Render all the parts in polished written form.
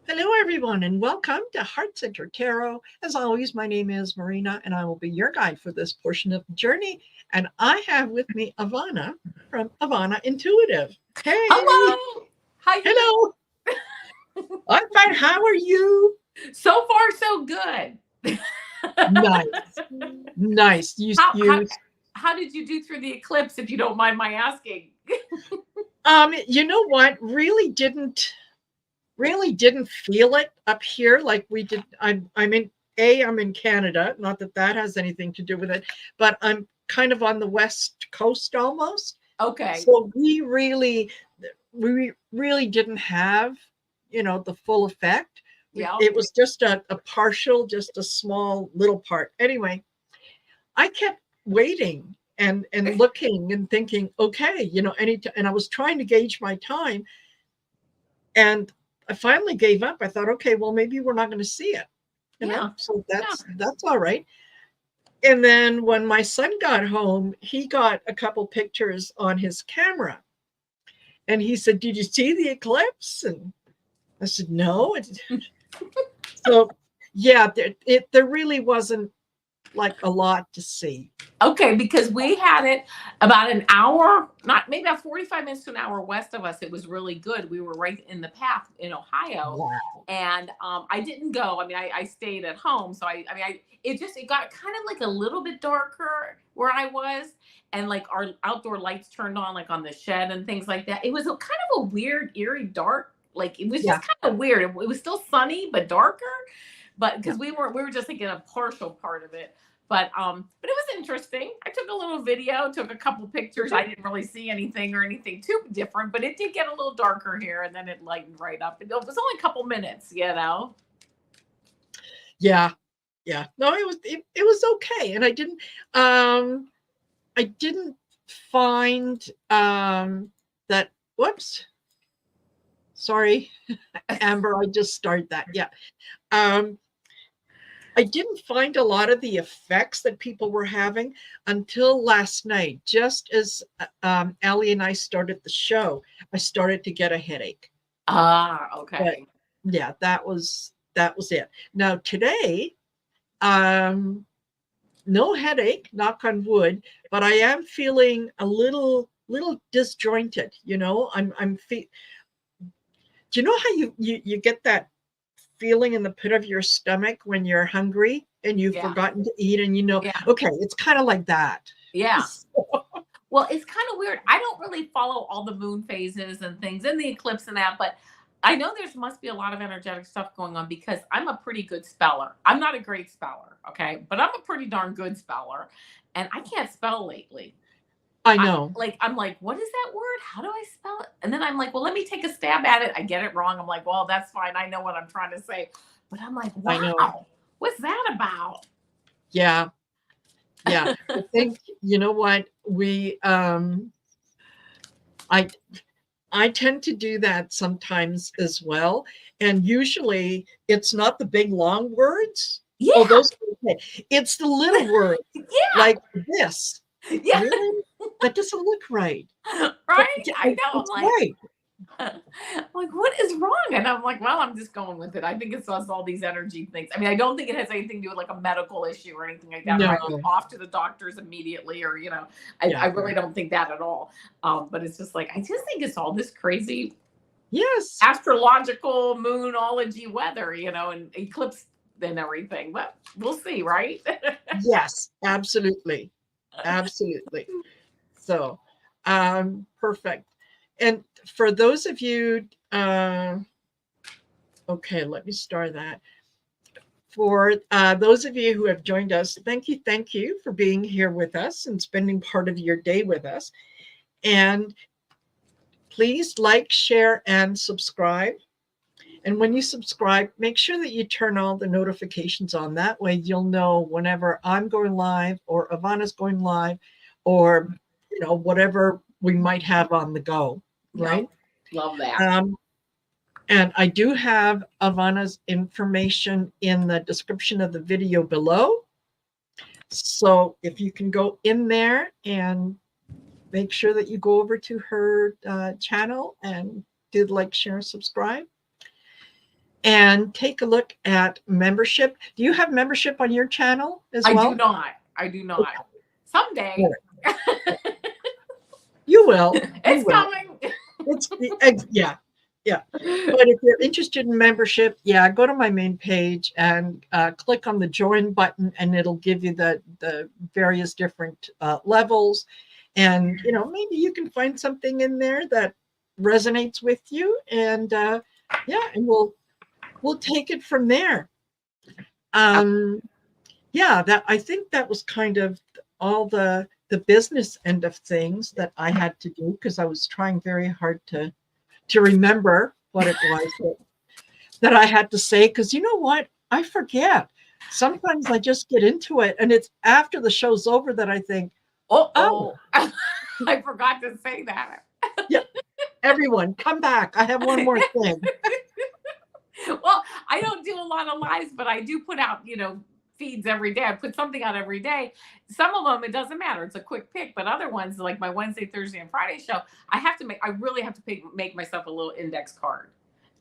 Hello, everyone, and welcome to Heart Center Tarot. As always, my name is Marina, and I will be your guide for this portion of the journey. And I have with me Ivana from AVANA Intuitive. Hey, Hello. How you hello. doing? I'm fine. How are you? So far, so good. Nice, nice. You, how how you. how did you do through the eclipse, if you don't mind my asking? You know what? Really didn't feel it up here like we did. I'm in Canada. Not that that has anything to do with it, but I'm kind of on the west coast almost. Okay. So we really didn't have, the full effect. Yeah. It was just a partial, just a small little part. Anyway, I kept waiting and looking and thinking, okay, and I was trying to gauge my time, and I finally gave up. I thought, okay, well, maybe we're not going to see it, Yeah. so Yeah. that's all right. And then when my son got home, he got a couple pictures on his camera, and he said, "Did you see the eclipse?" And I said, "No." So yeah, there really wasn't like a lot to see. Okay, because we had it about an hour, not maybe about 45 minutes to an hour west of us. It was really good. We were right in the path in Ohio. Wow. And I didn't go. I mean, I stayed at home. So it got kind of like a little bit darker where I was. And like our outdoor lights turned on, like on the shed and things like that. It was a kind of a weird, eerie dark. Like it was Yeah, just kind of weird. It was still sunny, but darker. But yeah. because we were just like in a partial part of it. But it was interesting. I took a little video, took a couple pictures. I didn't really see anything or anything too different, but it did get a little darker here, and then it lightened right up. It was only a couple minutes, you know. Yeah, yeah. No, it was okay, and um I didn't find that. Whoops, sorry, Amber. I just started that. Yeah. Um, I didn't find a lot of the effects that people were having until last night. Just as Aley and I started the show, I started to get a headache. Ah, But okay. yeah, that was it. Now today, um, no headache, knock on wood, but I am feeling a little disjointed. Do you know how you get that feeling in the pit of your stomach when you're hungry and you've Yeah, forgotten to eat, and yeah, okay, it's kind of like that. yeah. Well, it's kind of weird. I don't really follow all the moon phases and things in the eclipse and that, but I know there must be a lot of energetic stuff going on because I'm a pretty good speller. I'm not a great speller, okay, but I'm a pretty darn good speller, and I can't spell lately. I know. I'm like, what is that word? How do I spell it? And then I'm like, well, let me take a stab at it. I get it wrong. I'm like, well, that's fine. I know what I'm trying to say. But I'm like, I know. wow, what's that about? Yeah. Yeah. I think, you know what, I I tend to do that sometimes as well. And usually it's not the big long words. Oh, Yeah, those are okay. It's the little words yeah, like this. yeah, Really? That doesn't look right. right. I know. I'm It's like, right. what is wrong? And I'm like, well, I'm just going with it. I think it's us all these energy things. I mean, I don't think it has anything to do with like a medical issue or anything like that. Or No. I was off to the doctors immediately, or I Yeah. really don't think that at all. But it's just like I just think it's all this crazy Yes. astrological moonology weather, and eclipse and everything. But we'll see, right? Yes. Absolutely. Absolutely. So, perfect. And for those of you, okay, let me start that. For those of you who have joined us, thank you for being here with us and spending part of your day with us. And please like, share, and subscribe. And when you subscribe, make sure that you turn all the notifications on. That way you'll know whenever I'm going live or Ivana's going live, or whatever we might have on the go, Yep. right? Love that. Um, and I do have Ivana's information in the description of the video below. So if you can go in there and make sure that you go over to her channel and do like, share, subscribe. and take a look at membership. Do you have membership on your channel as well? I do not. Okay. Someday. You will. It's coming. Yeah. But if you're interested in membership, go to my main page and click on the join button, and it'll give you the various different levels. And, maybe you can find something in there that resonates with you. And and we'll take it from there. That I think that was kind of all the business end of things that I had to do, because I was trying very hard to remember what it was that I had to say. Because you know what? I forget. Sometimes I just get into it, and it's after the show's over that I think, oh. I forgot to say that. Yeah. Everyone, come back. I have one more thing. Well, I don't do a lot of lives, but I do put out, feeds every day. I put something out every day. Some of them, it doesn't matter. It's a quick pick, but other ones like my Wednesday, Thursday, and Friday show, I really have to make myself a little index card.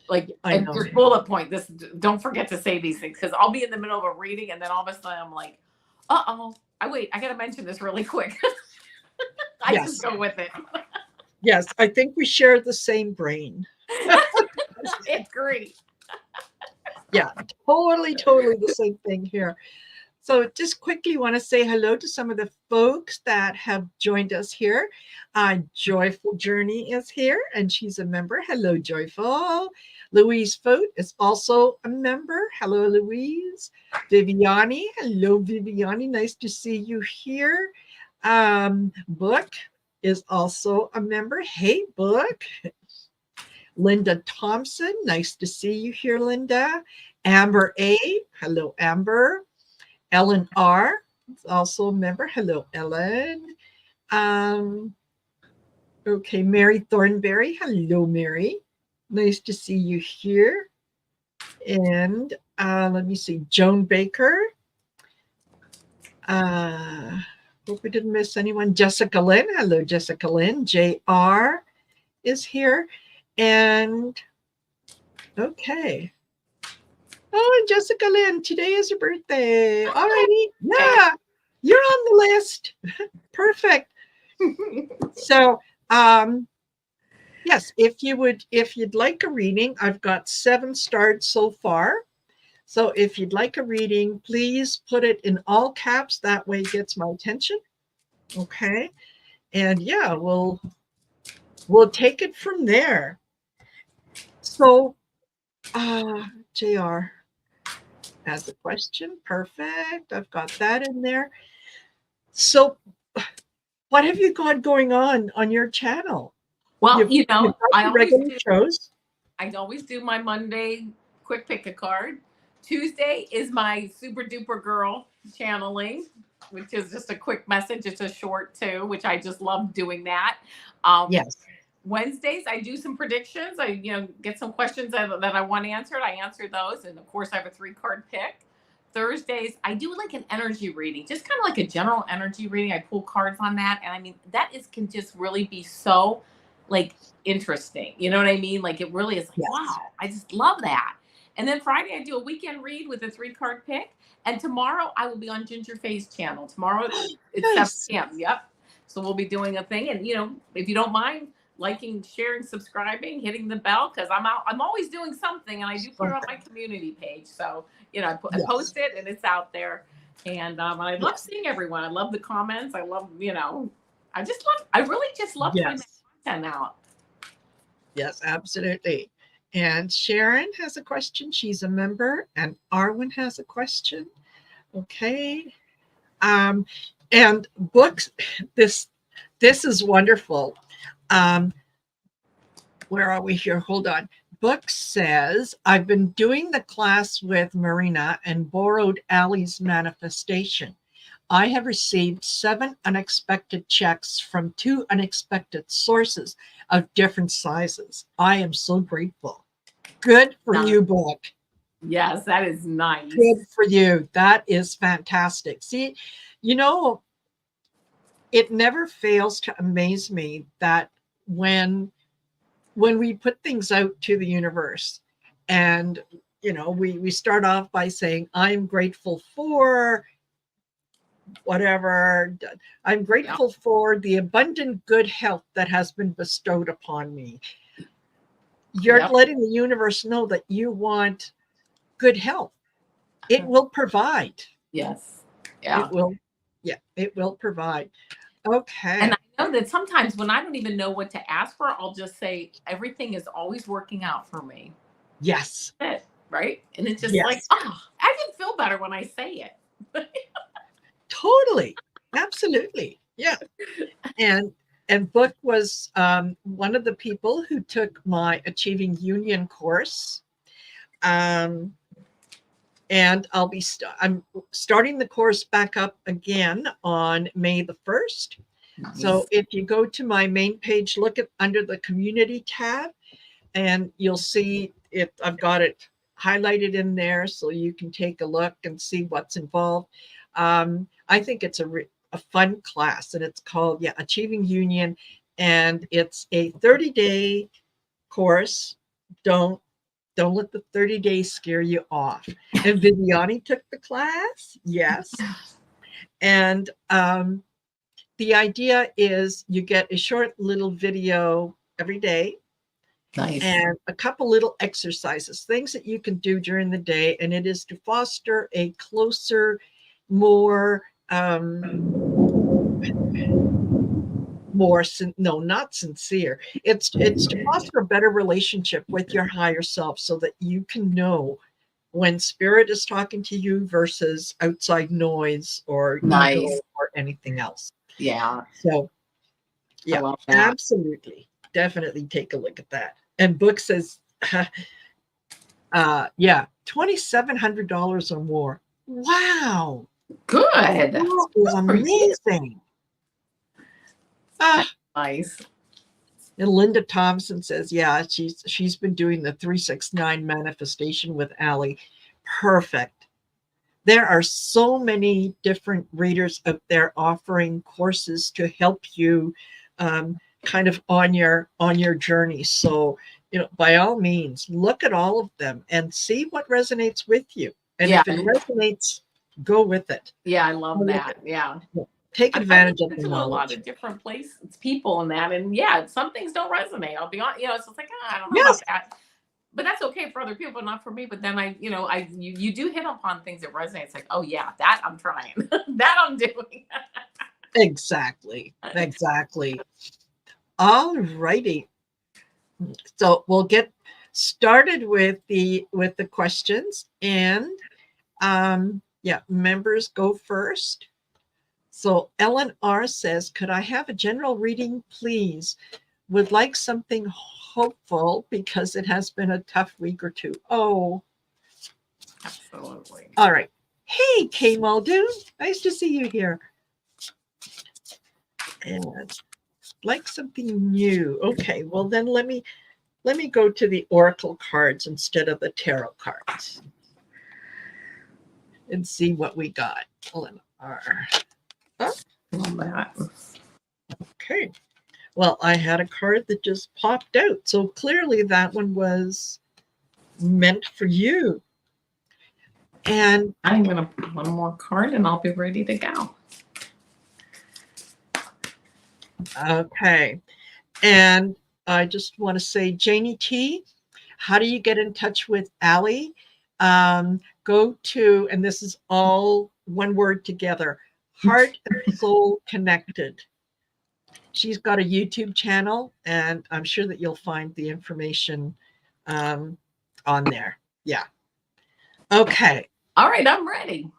Like, and just bullet point this. Don't forget to say these things, because I'll be in the middle of a reading, and then all of a sudden I'm like, I got to mention this really quick. I just go with it. Yes, I think we share the same brain. It's great. Yeah, totally the same thing here. So just quickly want to say hello to some of the folks that have joined us here. Joyful Journey is here, and she's a member. Hello, Joyful. Louise Fote is also a member. Hello, Louise. Viviani. Hello, Viviani. Nice to see you here. Book is also a member. Hey, Book. Linda Thompson, nice to see you here, Linda. Amber A, hello, Amber. Ellen R, is also a member. Hello, Ellen. Okay, Mary Thornberry. Hello, Mary. Nice to see you here. And let me see, Joan Baker. Hope we didn't miss anyone. Jessica Lynn. Hello, Jessica Lynn. JR is here. And okay. Oh, and Jessica Lynn, today is your birthday. All righty. Yeah, you're on the list. Perfect. So, yes, if you'd like a reading, I've got 7 starred so far. So if you'd like a reading, please put it in all caps. That way it gets my attention. Okay. And yeah, we'll take it from there. So, JR has a question. Perfect. I've got that in there. So, what have you got going on your channel? Well, I always do my Monday quick pick a card. Tuesday is my super duper girl channeling, which is just a quick message. It's a short too, which I just love doing that. Yes. Wednesdays, I do some predictions. I, get some questions that I want answered. I answer those. And of course, I have a 3-card pick. Thursdays, I do like an energy reading, just kind of like a general energy reading. I pull cards on that. And I mean, can just really be so like interesting. You know what I mean? Like it really is like, yes. Wow, I just love that. And then Friday, I do a weekend read with a 3-card pick. And tomorrow I will be on Ginger Faye's channel. Tomorrow it's nice. 7 p.m. Yep. So we'll be doing a thing. And, if you don't mind, liking, sharing, subscribing, hitting the bell, because I'm always doing something, and I do put it on my community page. So, I post it, and it's out there. And I love seeing everyone. I love the comments. I love, I really just love putting the content out. Yes, absolutely. And Sharon has a question. She's a member. And Arwen has a question. Okay. And books, this is wonderful. Where are we here? Hold on. Book says, I've been doing the class with Marina and borrowed Aley's manifestation. I have received 7 unexpected checks from 2 unexpected sources of different sizes. I am so grateful. Good for you, Book. Yes, that is nice. Good for you. That is fantastic. See, it never fails to amaze me that when we put things out to the universe and we start off by saying, I'm grateful for whatever. I'm grateful for the abundant good health that has been bestowed upon me. You're letting the universe know that you want good health. It will provide. Yes. Yeah. It will. Yeah, it will provide. Okay. And I know that sometimes when I don't even know what to ask for, I'll just say, everything is always working out for me. Yes. Right? And it's just like, oh, I can feel better when I say it. Totally. Absolutely. Yeah. And Book was one of the people who took my Achieving Union course. And I'm starting the course back up again on May the 1st. Nice. So if you go to my main page, look at under the community tab, and you'll see it. I've got it highlighted in there so you can take a look and see what's involved. I think it's a fun class, and it's called Achieving Union, and it's a 30-day course. Don't let the 30 days scare you off. And Viviani took the class. Yes. And the idea is you get a short little video every day. Nice. And a couple little exercises, things that you can do during the day. And it is to foster a closer, more not sincere. It's to foster a better relationship with your higher self so that you can know when spirit is talking to you versus outside noise or ego or anything else. Yeah. So yeah, absolutely. Definitely take a look at that. And Book says, $2,700 or more. Wow. Good. That is amazing. Nice. And Linda Thompson says, she's been doing the 369 manifestation with Aley. Perfect. There are so many different readers out there offering courses to help you kind of on your journey. So, by all means, look at all of them and see what resonates with you. And if it resonates, go with it. Yeah, I love that. Yeah. Take advantage of the knowledge. A lot of different places, people, and that, and some things don't resonate. I'll be honest. It's just like I don't know about that, but that's okay for other people, but not for me. But then you do hit upon things that resonate. It's like, oh yeah, that I'm trying, that I'm doing. Exactly. All righty. So we'll get started with the questions, and members go first. So Ellen R says, could I have a general reading, please? Would like something hopeful because it has been a tough week or two. Oh, absolutely. All right. Hey, Kay Muldoon. Nice to see you here. And like something new. Okay, well then let me go to the oracle cards instead of the tarot cards and see what we got. Ellen R. Okay. Well, I had a card that just popped out. So clearly that one was meant for you. And I'm going to put one more card and I'll be ready to go. Okay. And I just want to say, Janie T, how do you get in touch with Aley? Go to, and this is all one word together, Heart and Soul Connected. She's got a YouTube channel, and I'm sure that you'll find the information on there. Yeah. Okay. All right, I'm ready.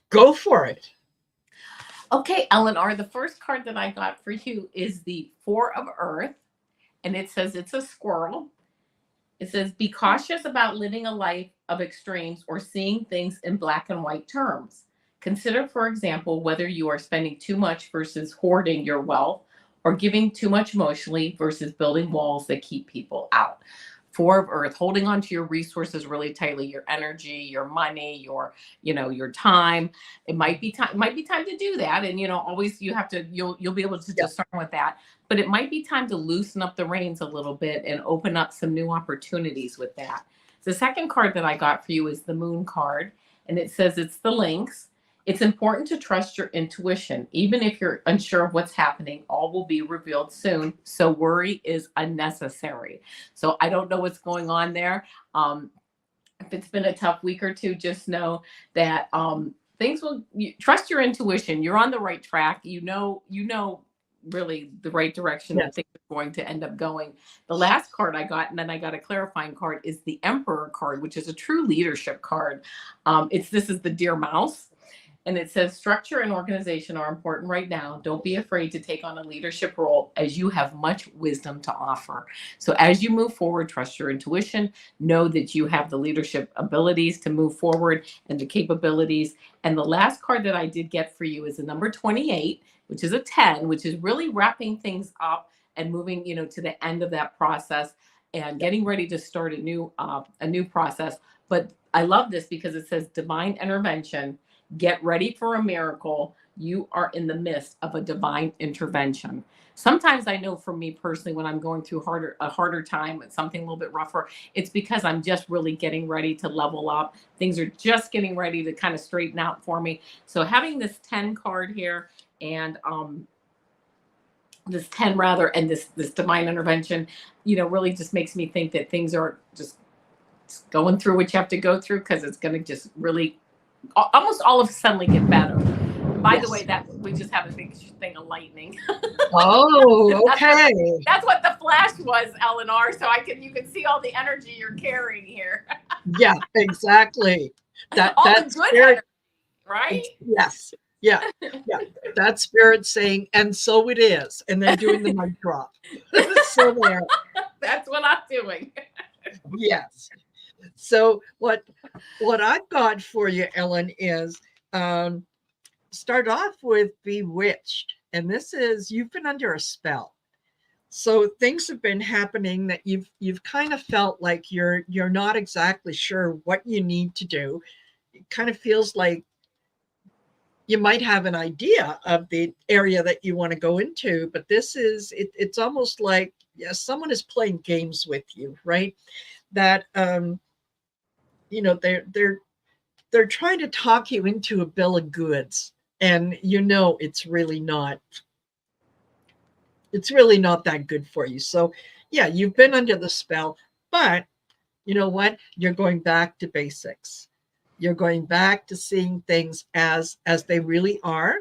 Go for it. Okay, Eleanor, the first card that I got for you is the Four of Earth, and it says it's a squirrel. It says, be cautious about living a life of extremes or seeing things in black and white terms. Consider, for example, whether you are spending too much versus hoarding your wealth or giving too much emotionally versus building walls that keep people out. Four of Earth, holding on to your resources really tightly, your energy, your money, your time. It might be time to do that. And, always you'll be able to discern with that, but it might be time to loosen up the reins a little bit and open up some new opportunities with that. The second card that I got for you is the Moon card, and it says it's the links. It's important to trust your intuition. Even if you're unsure of what's happening, all will be revealed soon. So worry is unnecessary. So I don't know what's going on there. If it's been a tough week or two, just know that things will, trust your intuition. You're on the right track. You know really the right direction that things are going to end up going. The last card I got, and then I got a clarifying card, is the Emperor card, which is a true leadership card. This is the Dear Mouse. And it says structure and organization are important right now. Don't be afraid to take on a leadership role, as you have much wisdom to offer. So as you move forward, trust your intuition. Know that you have the leadership abilities to move forward and the capabilities. And the last card that I did get for you is the number 28, which is a 10, which is really wrapping things up and moving, to the end of that process and getting ready to start a new process. But I love this because it says divine intervention. Get ready for a miracle. You are in the midst of a divine intervention. Sometimes I know for me personally, when I'm going through a harder time, something a little bit rougher, it's because I'm just really getting ready to level up. Things are just getting ready to kind of straighten out for me. So having this 10 card here and this 10 rather, and this divine intervention, really just makes me think that things are just going through what you have to go through, because it's going to just really almost all of a sudden get better. By the way, that we just have a big thing of lightning. Oh, okay. That's what the flash was, Eleanor. So you can see all the energy you're carrying here. Yeah, exactly. That's good energy, right? Yes. Yeah. That spirit saying, and so it is, and then doing the mic drop. So there. That's what I'm doing. Yes. So what I've got for you, Ellen, is start off with bewitched. And this is, you've been under a spell. So things have been happening that you've kind of felt like you're not exactly sure what you need to do. It kind of feels like you might have an idea of the area that you want to go into, but it's almost like someone is playing games with you, right? That they're trying to talk you into a bill of goods, and it's really not that good for you. So yeah, you've been under the spell, but you know what? You're going back to basics. You're going back to seeing things as they really are.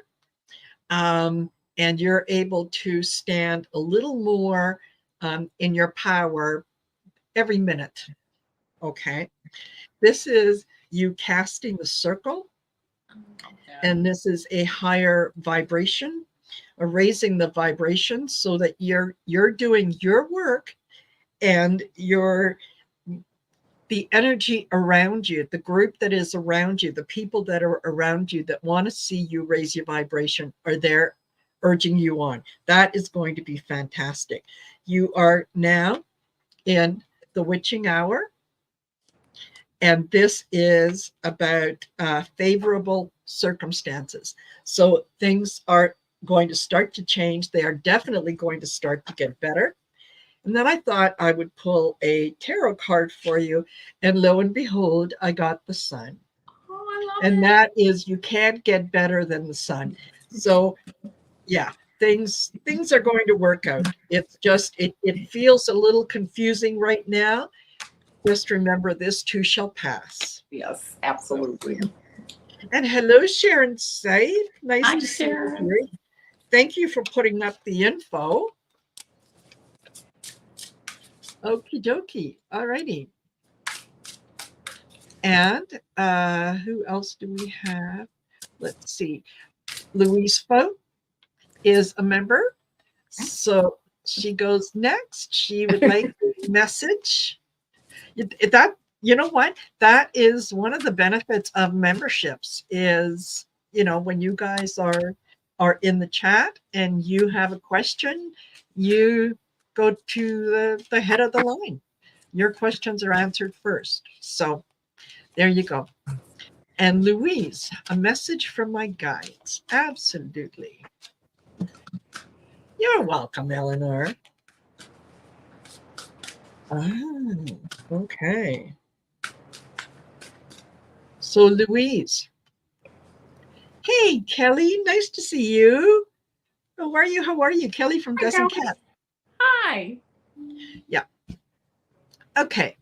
And you're able to stand a little more in your power every minute. Okay. This is you casting the circle. And this is a higher vibration, or raising the vibration so that you're doing your work, and the energy around you, the group that is around you, the people that are around you that want to see you raise your vibration are there urging you on. That is going to be fantastic. You are now in the witching hour, and this is about favorable circumstances. So things are going to start to change. They are definitely going to start to get better. And then I thought I would pull a tarot card for you. And lo and behold, I got the Sun. Oh, I love and it. That is, you can't get better than the Sun. So yeah, things are going to work out. It's just, it feels a little confusing right now. Just remember, this too shall pass. Yes, absolutely. And hello, Sharon Said. Nice Hi, to Sharon. see you. Thank you for putting up the info. Okie dokie. All righty. And who else do we have? Let's see. Louise Foe is a member. So she goes next. She would like a message. That, you know what? That is one of the benefits of memberships is, when you guys are in the chat and you have a question, you go to the head of the line. Your questions are answered first. So there you go. And Louise, a message from my guides. Absolutely. You're welcome, Eleanor. Okay. So Louise. Hey, Kelly, nice to see you. How are you? How are you? Kelly from Hi, Dozen Kelly. Cat. Hi. Yeah. Okay.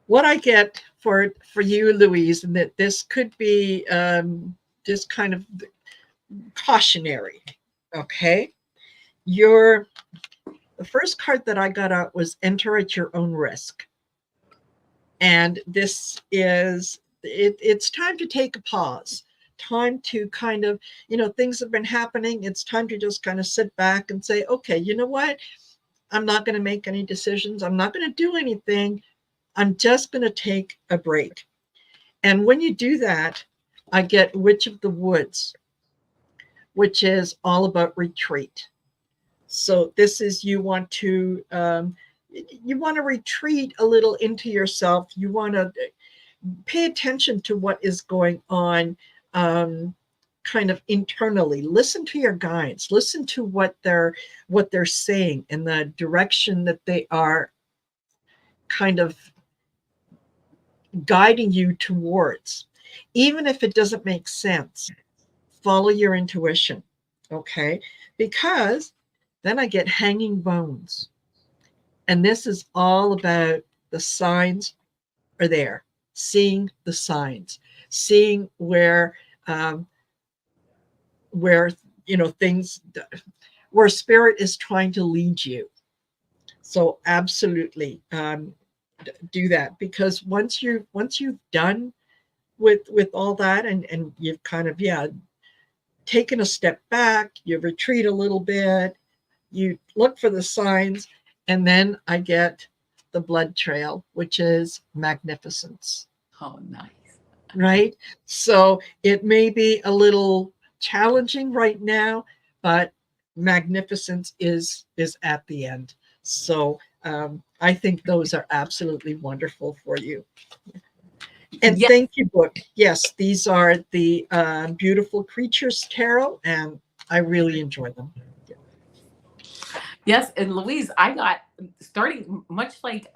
What I get for you, Louise, and that this could be just kind of cautionary. Okay. The first card that I got out was enter at your own risk. And this is it's time to take a pause, time to kind of, things have been happening. It's time to just kind of sit back and say, okay, you know what? I'm not going to make any decisions. I'm not going to do anything. I'm just going to take a break. And when you do that, I get Witch of the Woods, which is all about retreat. So this is you want to retreat a little into yourself. You want to pay attention to what is going on kind of internally. Listen to your guides. Listen to what they're saying and the direction that they are kind of guiding you towards. Even if it doesn't make sense, follow your intuition, okay? Because then I get hanging bones. And this is all about the signs are there, seeing the signs, seeing where things, where spirit is trying to lead you. So absolutely do that, because once you've done with all that, and you've kind of taken a step back, you retreat a little bit, you look for the signs, and then I get the blood trail, which is magnificence. Oh, nice. Right? So it may be a little challenging right now, but magnificence is at the end. So I think those are absolutely wonderful for you. And Yes. thank you, book. Yes, these are the Beautiful Creatures Tarot, and I really enjoy them. Yes, and Louise, I got starting much like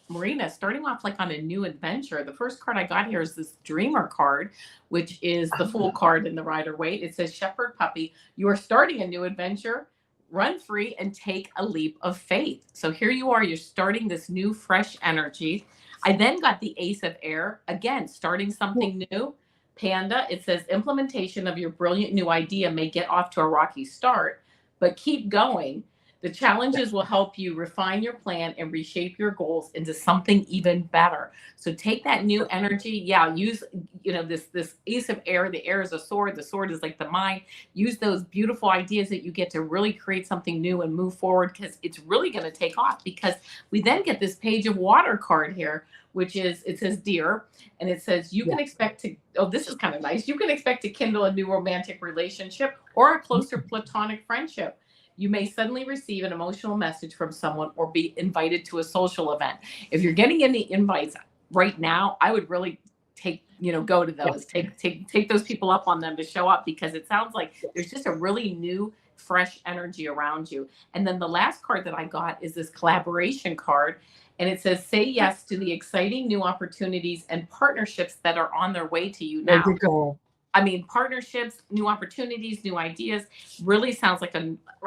Marina, starting off like on a new adventure. The first card I got here is this Dreamer card, which is the Fool card in the Rider-Waite. It says, Shepherd Puppy, you are starting a new adventure. Run free and take a leap of faith. So here you are, you're starting this new, fresh energy. I then got the Ace of Air, again, starting something new. Panda, it says, implementation of your brilliant new idea may get off to a rocky start, but keep going. The challenges will help you refine your plan and reshape your goals into something even better. So take that new energy. Yeah, use this Ace of Air. The air is a sword. The sword is like the mind. Use those beautiful ideas that you get to really create something new and move forward, because it's really going to take off. Because we then get this Page of Water card here, which is, it says Dear, and it says you can expect to, oh, this is kind of nice. You can expect to kindle a new romantic relationship or a closer platonic friendship. You may suddenly receive an emotional message from someone or be invited to a social event. If you're getting any invites right now, I would really go to those. Take those people up on them to show up, because it sounds like there's just a really new, fresh energy around you. And then the last card that I got is this collaboration card. And it says, say yes to the exciting new opportunities and partnerships that are on their way to you now. There you go. I mean, partnerships, new opportunities, new ideas, really sounds like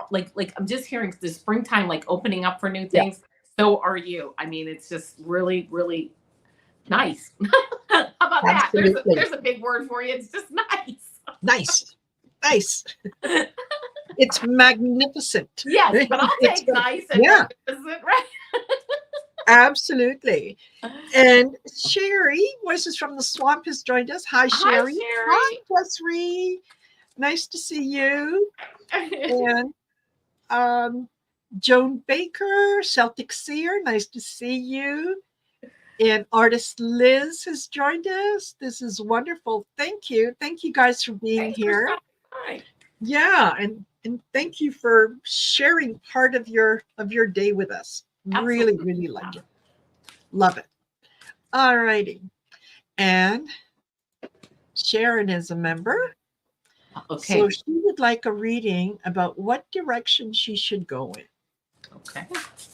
like I'm just hearing the springtime, like opening up for new things. So are you. I mean, it's just really, really nice. How about Absolutely. that? There's a big word for you. It's just nice. Nice. It's magnificent. Yes, but I'll take nice and magnificent, right? Absolutely. And Sherry, Voices from the Swamp, has joined us. Hi, Sherry. Hi, Desiree. Nice to see you. And Joan Baker, Celtic Seer, nice to see you. And artist Liz has joined us. This is wonderful. Thank you. Thank you guys for being here. Yeah, and thank you for sharing part of your day with us. Really, really like it. Love it. All righty. And Sharon is a member. Okay. So she would like a reading about what direction she should go in. Okay.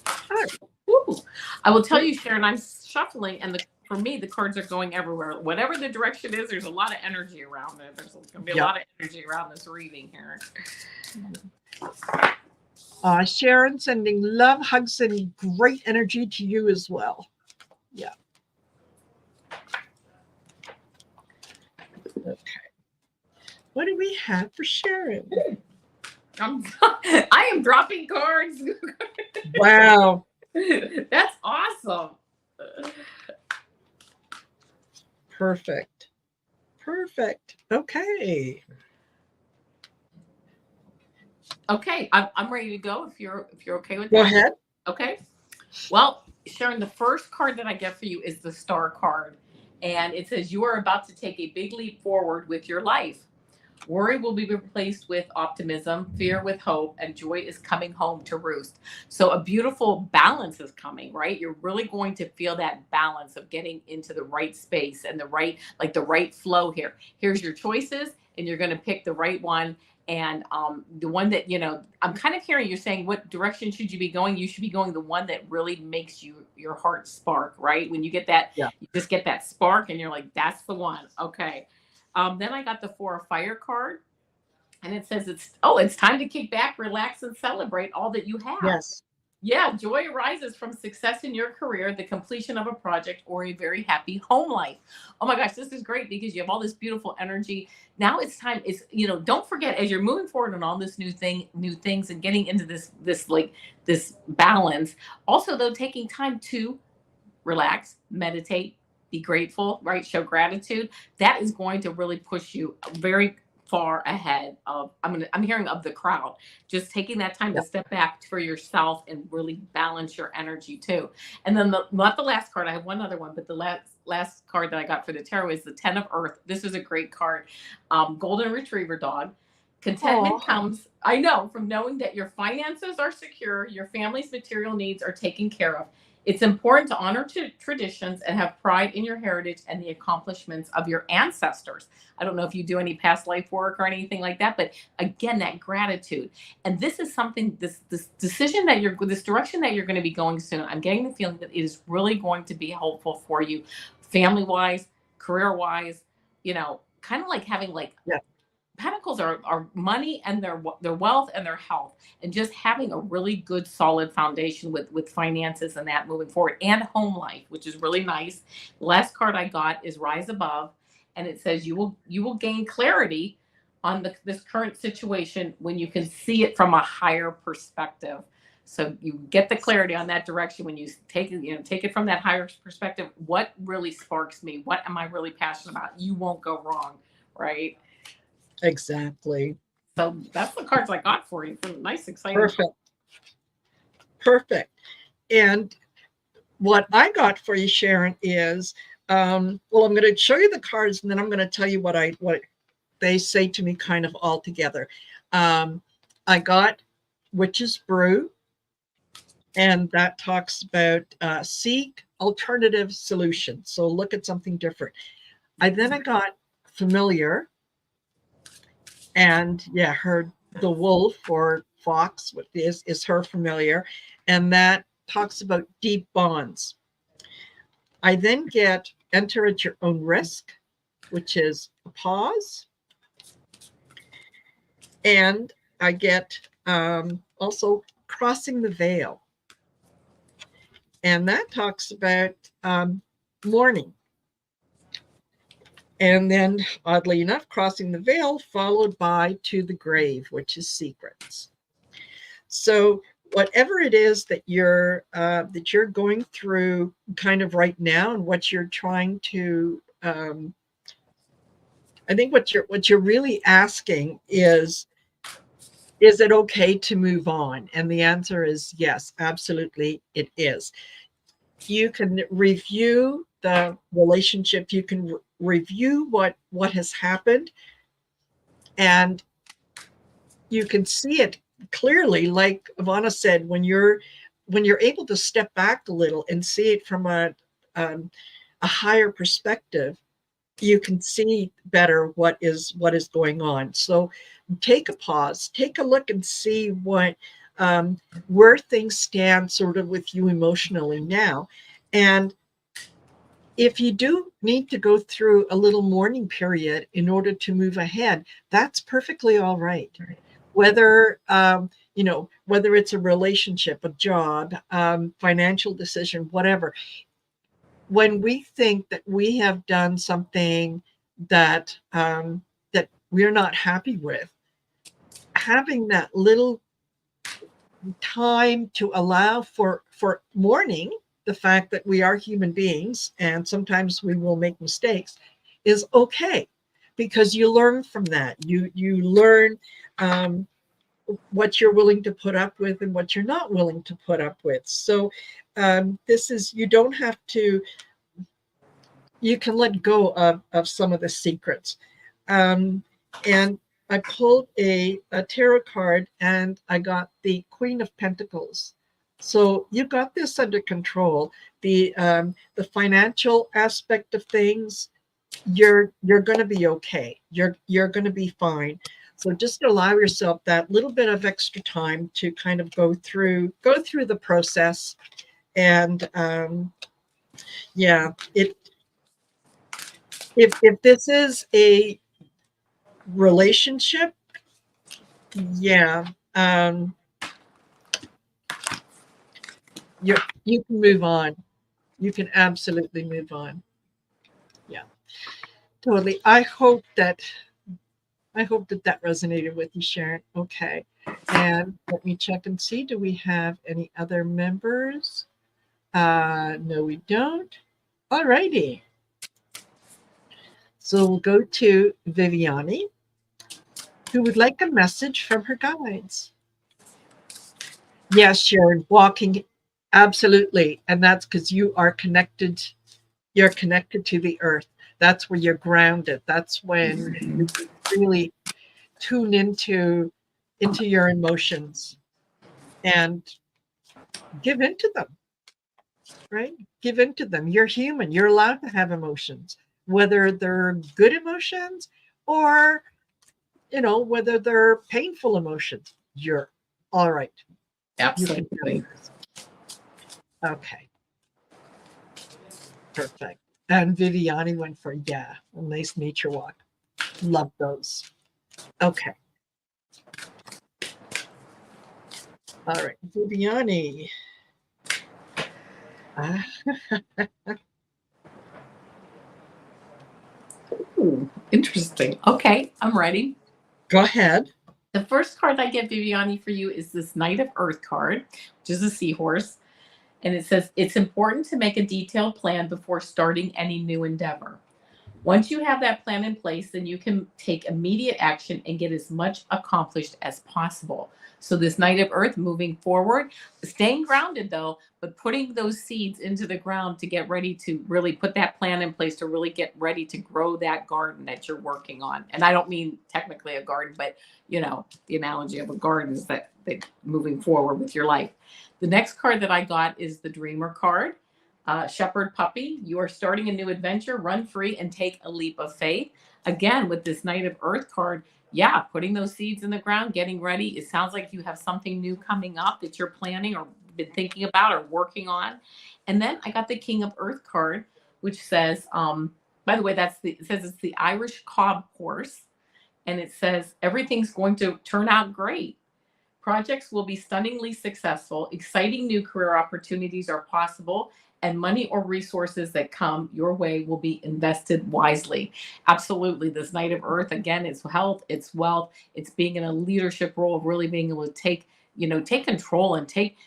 All right. Ooh. I will tell you, Sharon, I'm shuffling, and for me, the cards are going everywhere. Whatever the direction is, there's a lot of energy around it. There's going to be a lot of energy around this reading here. Sharon, sending love, hugs, and great energy to you as well. Yeah. Okay. What do we have for Sharon? I am dropping cards. Wow. That's awesome. Perfect. Perfect. Okay. Okay, I'm ready to go. If you're okay with that. Go ahead. Okay. Well, Sharon, the first card that I get for you is the Star card, and it says you are about to take a big leap forward with your life. Worry will be replaced with optimism, fear with hope, and joy is coming home to roost. So a beautiful balance is coming, right? You're really going to feel that balance of getting into the right space and the right flow here. Here's your choices, and you're going to pick the right one. And the one that, I'm kind of hearing you're saying, what direction should you be going? You should be going the one that really makes your heart spark, right? When you get that, you just get that spark and you're like, that's the one. Okay. Then I got the 4 of Fire card, and it says it's time to kick back, relax, and celebrate all that you have. Yes. Yeah, joy arises from success in your career, the completion of a project, or a very happy home life. Oh my gosh, this is great because you have all this beautiful energy. Now it's time. Don't forget, as you're moving forward on all this new things and getting into this balance. Also, though, taking time to relax, meditate, be grateful, right? Show gratitude. That is going to really push you very far ahead of, I'm hearing of the crowd. Just taking that time to step back for yourself and really balance your energy too. And then not the last card, I have one other one, but the last card that I got for the tarot is the 10 of Earth. This is a great card. Golden Retriever dog. Contentment comes, I know, from knowing that your finances are secure, your family's material needs are taken care of. It's important to honor traditions and have pride in your heritage and the accomplishments of your ancestors. I don't know if you do any past life work or anything like that, but again, that gratitude. And this is something, this decision this direction that you're going to be going soon, I'm getting the feeling that it is really going to be helpful for you, family-wise, career-wise, kind of like having Pentacles are money and their wealth and their health, and just having a really good solid foundation with finances and that moving forward, and home life, which is really nice. Last card I got is Rise Above, and it says you will gain clarity on this current situation when you can see it from a higher perspective. So you get the clarity on that direction when you take it from that higher perspective. What really sparks me? What am I really passionate about? You won't go wrong, right? Exactly. So that's the cards I got for you. Nice, exciting. Perfect. And what I got for you, Sharon, is I'm going to show you the cards, and then I'm going to tell you what they say to me kind of all together. I got Witch's Brew, and that talks about seek alternative solutions. So look at something different. I got Familiar. And the wolf or fox, what is her familiar, and that talks about deep bonds. I then get Enter at Your Own Risk, which is a pause. And I get also Crossing the Veil. And that talks about mourning. And then, oddly enough, Crossing the Veil, followed by To the Grave, which is Secrets. So whatever it is that you're going through kind of right now, and what you're trying to, I think what you're really asking is it okay to move on? And the answer is yes, absolutely it is. You can review the relationship, you can review what has happened, and you can see it clearly. Like AVANA said, when you're able to step back a little and see it from a higher perspective, you can see better what is going on. So take a pause, take a look, and see what where things stand sort of with you emotionally now. And if you do need to go through a little mourning period in order to move ahead, that's perfectly all right. Whether whether it's a relationship, a job, financial decision, whatever. When we think that we have done something that that we're not happy with, having that little time to allow for mourning the fact that we are human beings and sometimes we will make mistakes is okay, because you learn from that. You learn what you're willing to put up with and what you're not willing to put up with. So this is, you don't have to, you can let go of some of the secrets. And I pulled a tarot card and I got the Queen of Pentacles. So you got this under control. The financial aspect of things, you're going to be okay. You're going to be fine. So just allow yourself that little bit of extra time to kind of go through the process. And yeah, if this is a relationship, yeah, you can move on. You can absolutely move on. Yeah, totally. I hope that resonated with you, Sharon. Okay, and let me check and see. Do we have any other members? No, we don't. All righty. So we'll go to Viviani, who would like a message from her guides. Yes, Sharon, walking, absolutely. And that's because you are connected. You're connected to the earth. That's where you're grounded. That's when you really tune into your emotions and give into them, right? Give into them. You're human. You're allowed to have emotions, whether they're good emotions or, whether they're painful emotions. You're all right. Absolutely. Okay. Perfect. And Viviani went for, a nice nature walk. Love those. Okay. All right, Viviani. Ooh, interesting. Okay, I'm ready. Go ahead. The first card I get, Viviani, for you is this Knight of Earth card, which is a seahorse. And it says, it's important to make a detailed plan before starting any new endeavor. Once you have that plan in place, then you can take immediate action and get as much accomplished as possible. So this Knight of Earth, moving forward, staying grounded though, but putting those seeds into the ground to get ready to really put that plan in place to really get ready to grow that garden that you're working on. And I don't mean technically a garden, but the analogy of a garden is that moving forward with your life. The next card that I got is the Dreamer card. Shepherd puppy, you are starting a new adventure, run free and take a leap of faith. Again, with this Knight of Earth card, putting those seeds in the ground, getting ready. It sounds like you have something new coming up that you're planning or been thinking about or working on. And then I got the King of Earth card, which says, by the way, it says it's the Irish cob horse. And it says, everything's going to turn out great. Projects will be stunningly successful. Exciting new career opportunities are possible, and money or resources that come your way will be invested wisely. Absolutely. This Knight of Earth, again, it's health, it's wealth, it's being in a leadership role of really being able to take control and take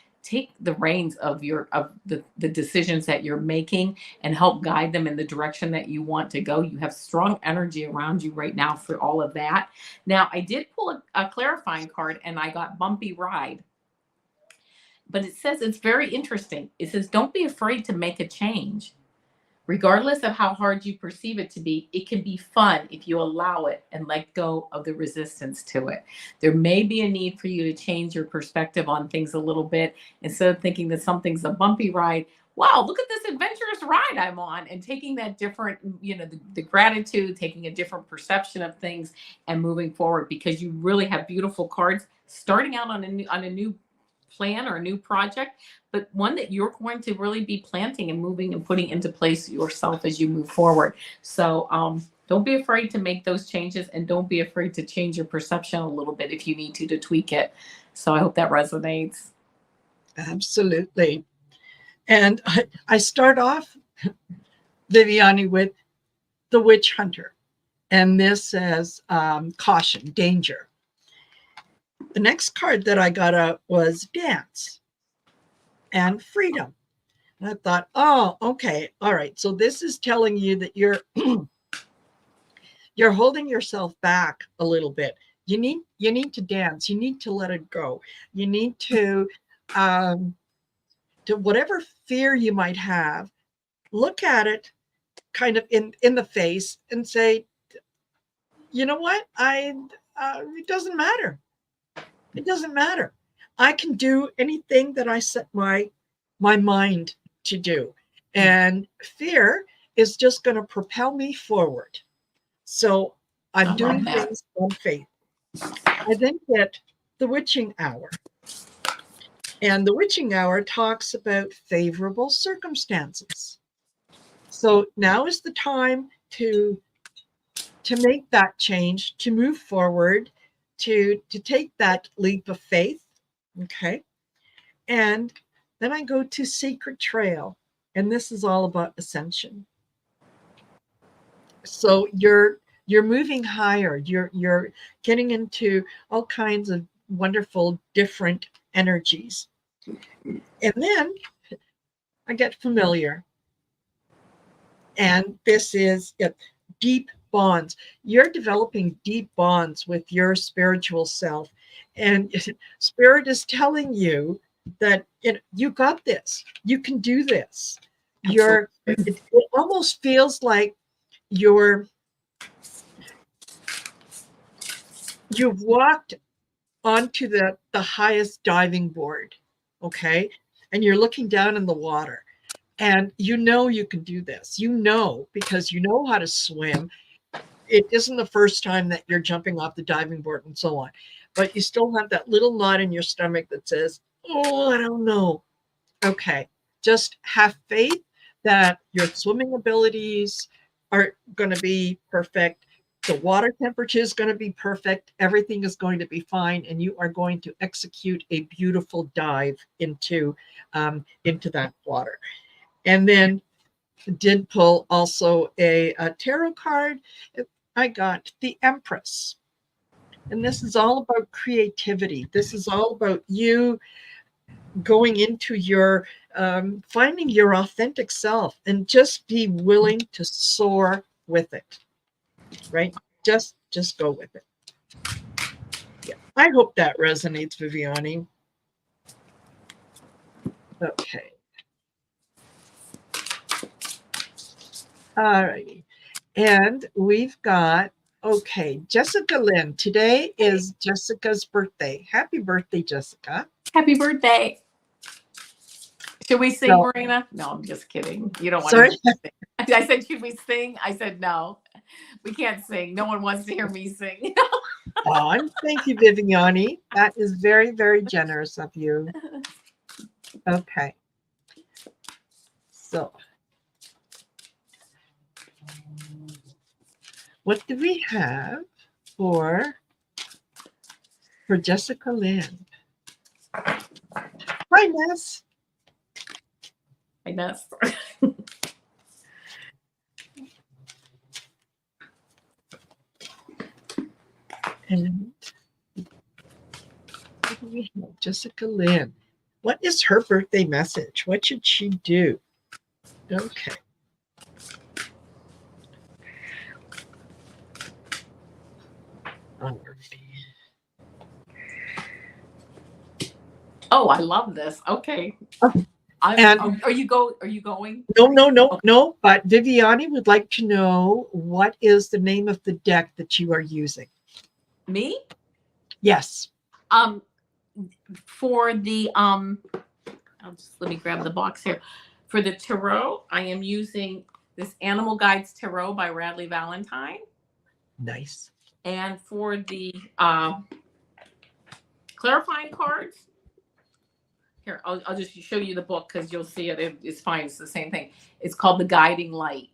the reins of the decisions that you're making and help guide them in the direction that you want to go. You have strong energy around you right now for all of that. Now, I did pull a clarifying card and I got bumpy ride. But it says, it's very interesting. It says, don't be afraid to make a change. Regardless of how hard you perceive it to be, it can be fun if you allow it and let go of the resistance to it. There may be a need for you to change your perspective on things a little bit. Instead of thinking that something's a bumpy ride, wow, look at this adventurous ride I'm on, and taking that different, the gratitude, taking a different perception of things and moving forward, because you really have beautiful cards starting out on a new plan or a new project, but one that you're going to really be planting and moving and putting into place yourself as you move forward. So don't be afraid to make those changes, and don't be afraid to change your perception a little bit if you need to tweak it. So I hope that resonates. Absolutely. And I start off, Viviani, with the witch hunter. And this says caution, danger. The next card that I got out was dance and freedom. And I thought, oh, okay, all right. So this is telling you that you're you're holding yourself back a little bit. You need to dance. You need to let it go. You need to whatever fear you might have, look at it kind of in the face and say, you know what? It doesn't matter. It doesn't matter. I can do anything that I set my mind to do. And fear is just going to propel me forward. So I'm doing things on faith. I then get the witching hour. And the witching hour talks about favorable circumstances. So now is the time to make that change, to move forward, to take that leap of faith. Okay. And then I go to Sacred Trail, and this is all about ascension. So you're moving higher. You're getting into all kinds of wonderful different energies. And then I get familiar. And this is deep bonds. You're developing deep bonds with your spiritual self. And Spirit is telling you that you got this. You can do this. It almost feels like you've walked onto the highest diving board, okay? And you're looking down in the water. And you can do this. Because you know how to swim. It isn't the first time that you're jumping off the diving board and so on. But you still have that little knot in your stomach that says, oh, I don't know. Okay, just have faith that your swimming abilities are going to be perfect. The water temperature is going to be perfect. Everything is going to be fine. And you are going to execute a beautiful dive into that water. And then did pull also a tarot card. I got the Empress. And this is all about creativity. This is all about you going into your, finding your authentic self, and just be willing to soar with it, right? Just go with it. Yeah, I hope that resonates, Viviani. Okay. All righty. And we've got, okay, Jessica Lynn. Today is Jessica's birthday. Happy birthday, Jessica. Happy birthday. Should we sing, Marina? No, I'm just kidding. You don't want Sorry? to sing. I said, should we sing? I said, no, we can't sing. No one wants to hear me sing. Oh, thank you, Viviani. That is very, very generous of you. Okay. So what do we have for Jessica Lynn? Hi, Ness. Hi, Ness. And what do we have? Jessica Lynn. What is her birthday message? What should she do? Okay. Oh, I love this. Okay. Are you going? No. But Viviani would like to know, what is the name of the deck that you are using? Me? Yes. For the let me grab the box here. For the tarot, I am using this Animal Guides Tarot by Radley Valentine. Nice. And for the clarifying cards, Here, I'll just show you the book because you'll see it. It's fine. It's the same thing. It's called The Guiding Light.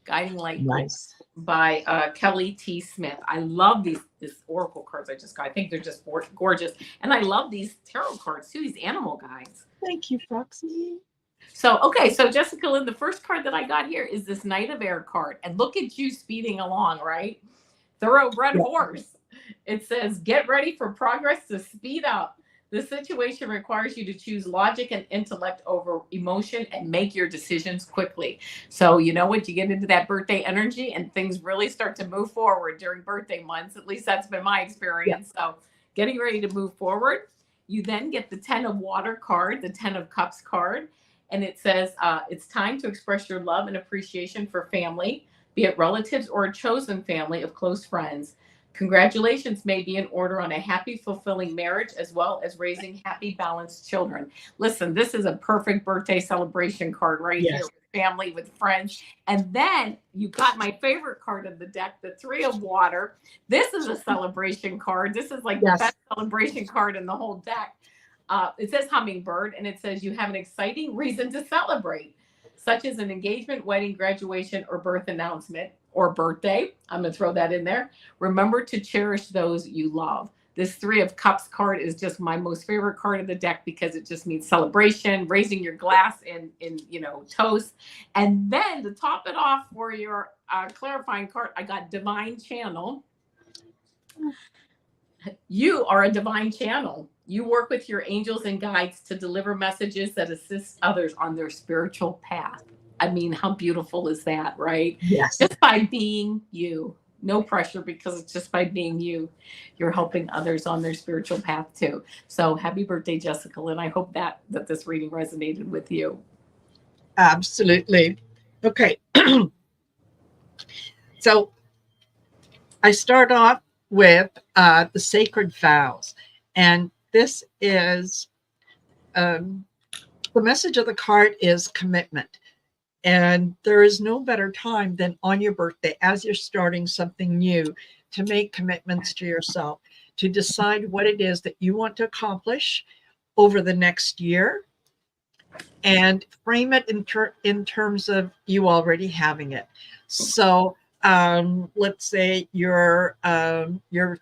Guiding Light Nice. by Kelly T. Smith. I love these oracle cards I just got. I think they're just gorgeous. And I love these tarot cards too, these animal guides. Thank you, Foxy. So, okay. So Jessica Lynn, the first card that I got here is this Knight of Air card. And look at you speeding along, right? Thoroughbred horse. It says, get ready for progress to speed up. The situation requires you to choose logic and intellect over emotion and make your decisions quickly. So, you know what? You get into that birthday energy and things really start to move forward during birthday months. At least that's been my experience. So, getting ready to move forward. You then get the 10 of Water card, the 10 of Cups card. And it says, it's time to express your love and appreciation for family, be it relatives or a chosen family of close friends. Congratulations may be in order on a happy, fulfilling marriage, as well as raising happy, balanced children. Listen, this is a perfect birthday celebration card right here with family, with friends. And then you got my favorite card of the deck, the 3 of Water. This is a celebration card. This is like the best celebration card in the whole deck. It says hummingbird, and it says you have an exciting reason to celebrate, such as an engagement, wedding, graduation, or birth announcement, or birthday. I'm going to throw that in there. Remember to cherish those you love. This 3 of Cups card is just my most favorite card of the deck because it just means celebration, raising your glass in toast. And then to top it off for your clarifying card, I got Divine Channel. You are a divine channel. You work with your angels and guides to deliver messages that assist others on their spiritual path. I mean, how beautiful is that, right? Yes. Just by being you. No pressure, because it's just by being you. You're helping others on their spiritual path too. So happy birthday, Jessica. And I hope that this reading resonated with you. Absolutely. Okay. So I start off with the sacred vows. And this is the message of the card is commitment. And there is no better time than on your birthday, as you're starting something new, to make commitments to yourself, to decide what it is that you want to accomplish over the next year, and frame it in terms of you already having it. So let's say you're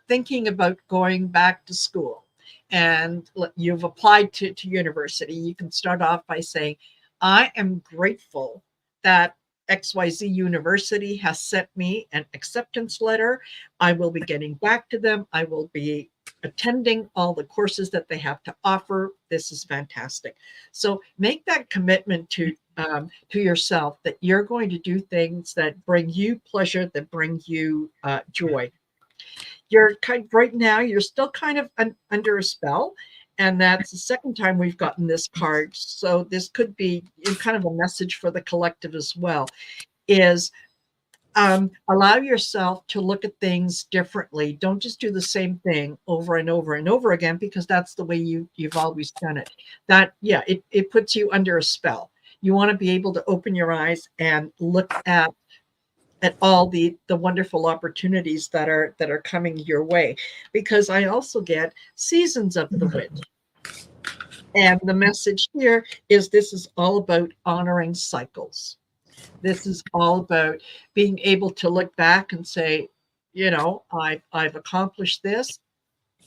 thinking about going back to school, and you've applied to university. You can start off by saying, I am grateful that XYZ University has sent me an acceptance letter. I will be getting back to them. I will be attending all the courses that they have to offer. This is fantastic. So make that commitment to yourself that you're going to do things that bring you pleasure, that bring you joy. You're right now, you're still kind of under a spell. And that's the second time we've gotten this card. So this could be kind of a message for the collective as well, is allow yourself to look at things differently. Don't just do the same thing over and over and over again, because that's the way you've always done it. It puts you under a spell. You want to be able to open your eyes and look at all the wonderful opportunities that are coming your way, because I also get seasons of the witch. And the message here is this is all about honoring cycles. This is all about being able to look back and say, I've accomplished this.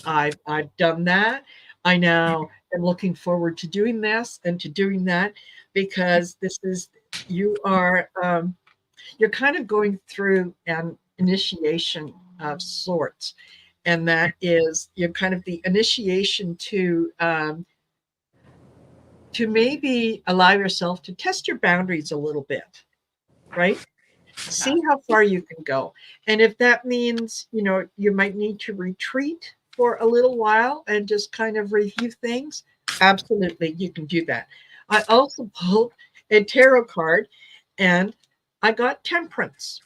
I've done that. I now am looking forward to doing this and to doing that, because you're kind of going through an initiation of sorts. And that is, you're kind of the initiation to maybe allow yourself to test your boundaries a little bit, right? See how far you can go. And if that means, you might need to retreat for a little while and just kind of review things, absolutely, you can do that. I also pulled a tarot card, and I got Temperance.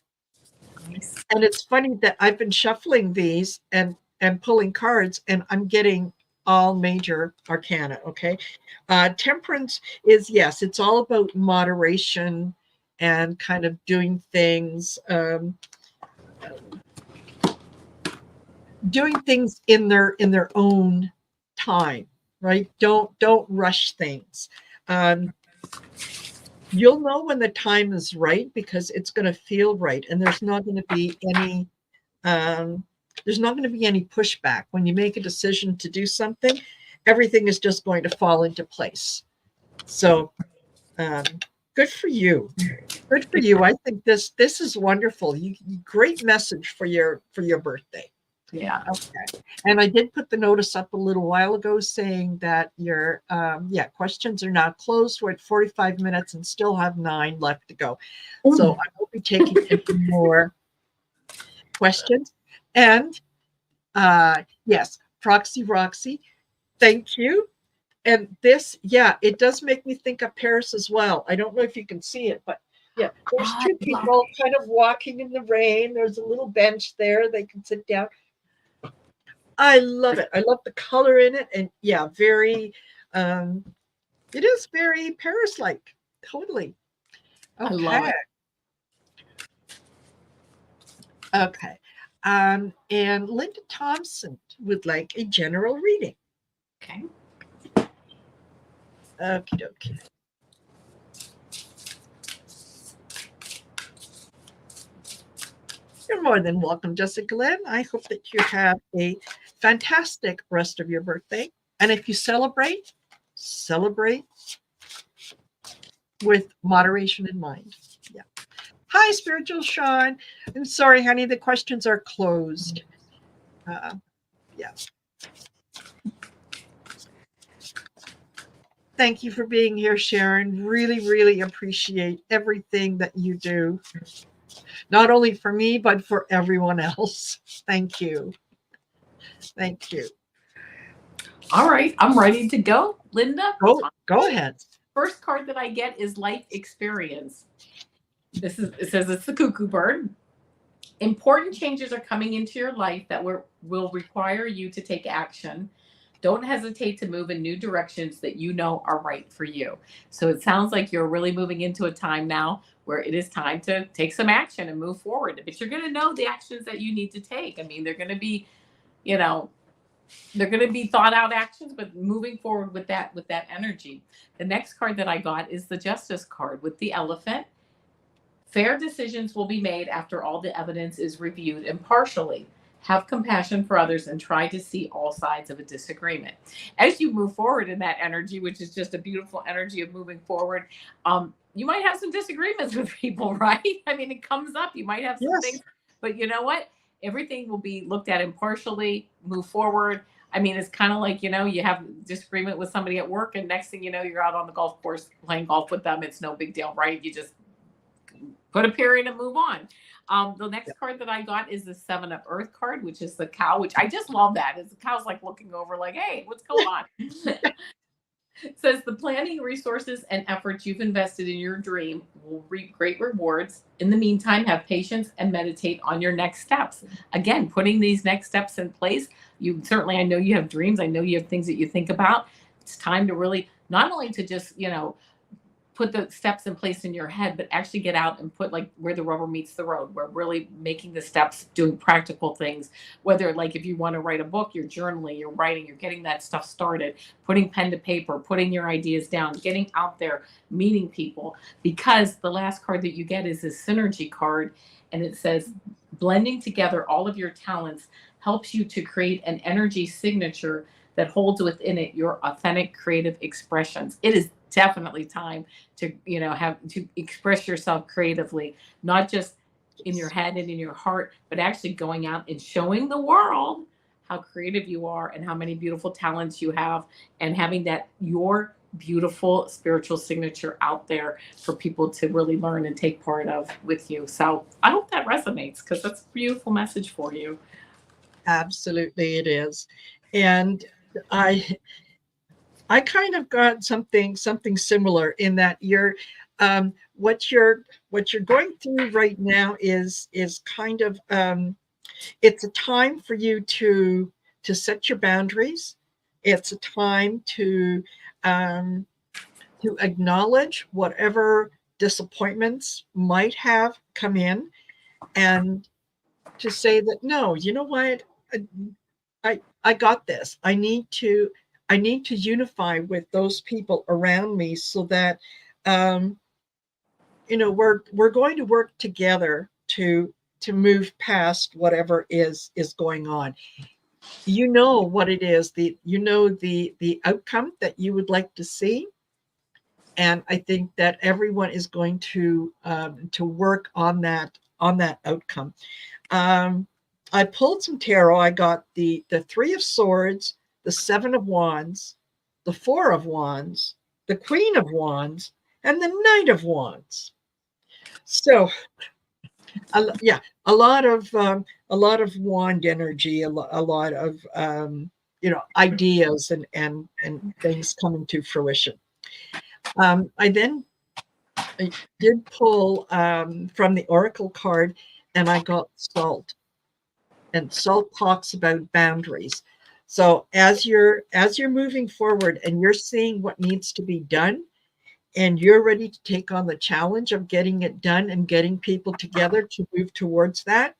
Nice. And it's funny that I've been shuffling these and pulling cards, and I'm getting all major arcana. Okay. Temperance is, yes, it's all about moderation and kind of doing things in their own time. right? Don't rush things. You'll know when the time is right because it's going to feel right, and there's not going to be any pushback when you make a decision to do something. Everything is just going to fall into place. So good for you. Good for you. I think this is wonderful. Great message for your birthday. Yeah. Okay. And I did put the notice up a little while ago saying that your questions are now closed. We're at 45 minutes and still have 9 left to go. So I will be taking more questions. And yes, Proxy Roxy, thank you. And this, it does make me think of Paris as well. I don't know if you can see it, but yeah, there's 2 people kind of walking in the rain. There's a little bench there. They can sit down. I love it. I love the color in it. And very, it is very Paris-like. Totally. Okay. I love it. Okay. And Linda Thompson would like a general reading. Okay. Okie dokie. You're more than welcome, Jessica Lynn. I hope that you have a fantastic rest of your birthday. And if you celebrate with moderation in mind. Yeah. Hi, Spiritual Sean. I'm sorry, honey, the questions are closed. Yeah. Thank you for being here, Sharon. Really, really appreciate everything that you do. Not only for me, but for everyone else. Thank you. Thank you. All right, I'm ready to go. Linda? Go ahead. First card that I get is Life Experience. It says it's the cuckoo bird. Important changes are coming into your life that will require you to take action. Don't hesitate to move in new directions that you know are right for you. So it sounds like you're really moving into a time now where it is time to take some action and move forward. But you're going to know the actions that you need to take. I mean, they're going to be, they're going to be thought out actions, but moving forward with that energy. The next card that I got is the Justice card with the elephant. Fair decisions will be made after all the evidence is reviewed impartially. Have compassion for others and try to see all sides of a disagreement. As you move forward in that energy, which is just a beautiful energy of moving forward, you might have some disagreements with people, right? I mean, it comes up. You might have some things, but you know what? Everything will be looked at impartially, move forward. I mean, it's kind of like, you have disagreement with somebody at work, and next thing you know, you're out on the golf course playing golf with them. It's no big deal, right? You just put a period and move on. The next card that I got is the 7 of Earth card, which is the cow, which I just love that. The cow's like looking over like, hey, what's going on? It says the planning, resources, and efforts you've invested in your dream will reap great rewards. In the meantime, have patience and meditate on your next steps. Again, putting these next steps in place. I know you have dreams. I know you have things that you think about. It's time to really, not only to just, put the steps in place in your head, but actually get out and put like where the rubber meets the road. We're really making the steps, doing practical things, whether like if you want to write a book, you're journaling, you're writing, you're getting that stuff started, putting pen to paper, putting your ideas down, getting out there, meeting people. Because the last card that you get is this synergy card, and it says blending together all of your talents helps you to create an energy signature that holds within it your authentic creative expressions. It is definitely time to have to express yourself creatively, not just in your head and in your heart, but actually going out and showing the world how creative you are and how many beautiful talents you have, and having that your beautiful spiritual signature out there for people to really learn and take part of with you. So I hope that resonates, because that's a beautiful message for you. Absolutely, it is. And I kind of got something similar in that what you're going through right now is kind of it's a time for you to set your boundaries. It's a time to acknowledge whatever disappointments might have come in, and to say that no, you know what, I got this. I need to I need to unify with those people around me so that, we're going to work together to move past whatever is going on. You know what it is, the outcome that you would like to see. And I think that everyone is going to work on that outcome. I pulled some tarot. I got the Three of Swords, the Seven of Wands, the Four of Wands, the Queen of Wands, and the Knight of Wands. So, a lot of wand energy, a lot of ideas and things coming to fruition. I did pull from the Oracle card, and I got Salt. And Salt talks about boundaries. So as you're moving forward and you're seeing what needs to be done, and you're ready to take on the challenge of getting it done and getting people together to move towards that,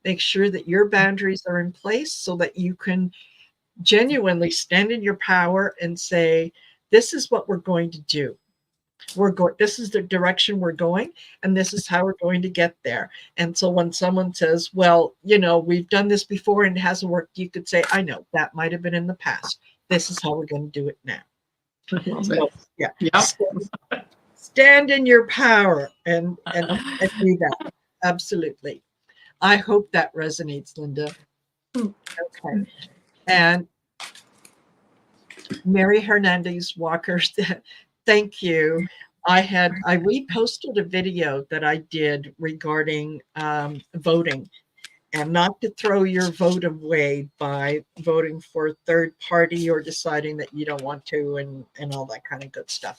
make sure that your boundaries are in place so that you can genuinely stand in your power and say, this is what we're going to do. This is the direction we're going, and this is how we're going to get there. And so when someone says, well, we've done this before and it hasn't worked, you could say, I know that might have been in the past. This is how we're going to do it now. So, yeah. Yep. Stand in your power and do that. Absolutely. I hope that resonates, Linda. Okay. And Mary Hernandez Walker, thank you. I reposted a video that I did regarding voting, and not to throw your vote away by voting for a third party or deciding that you don't want to and all that kind of good stuff.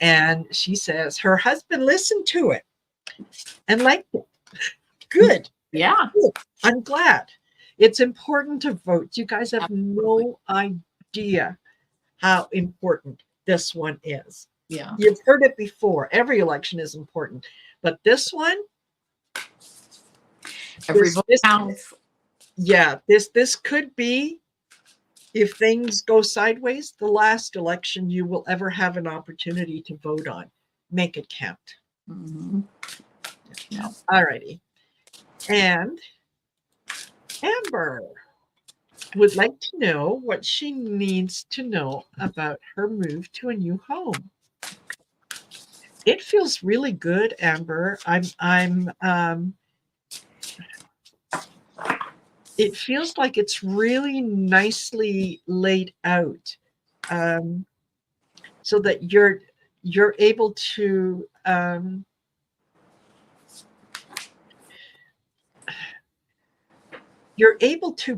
And she says her husband listened to it and liked it. Good. Yeah. Good. I'm glad. It's important to vote. You guys have no idea how important this one is. Yeah. You've heard it before. Every election is important. But this one, every vote counts. Yeah, this could be, if things go sideways, the last election you will ever have an opportunity to vote on. Make it count. Mm-hmm. Yeah. All righty. And Amber would like to know what she needs to know about her move to a new home. It feels really good, Amber. It feels like it's really nicely laid out, so that you're able to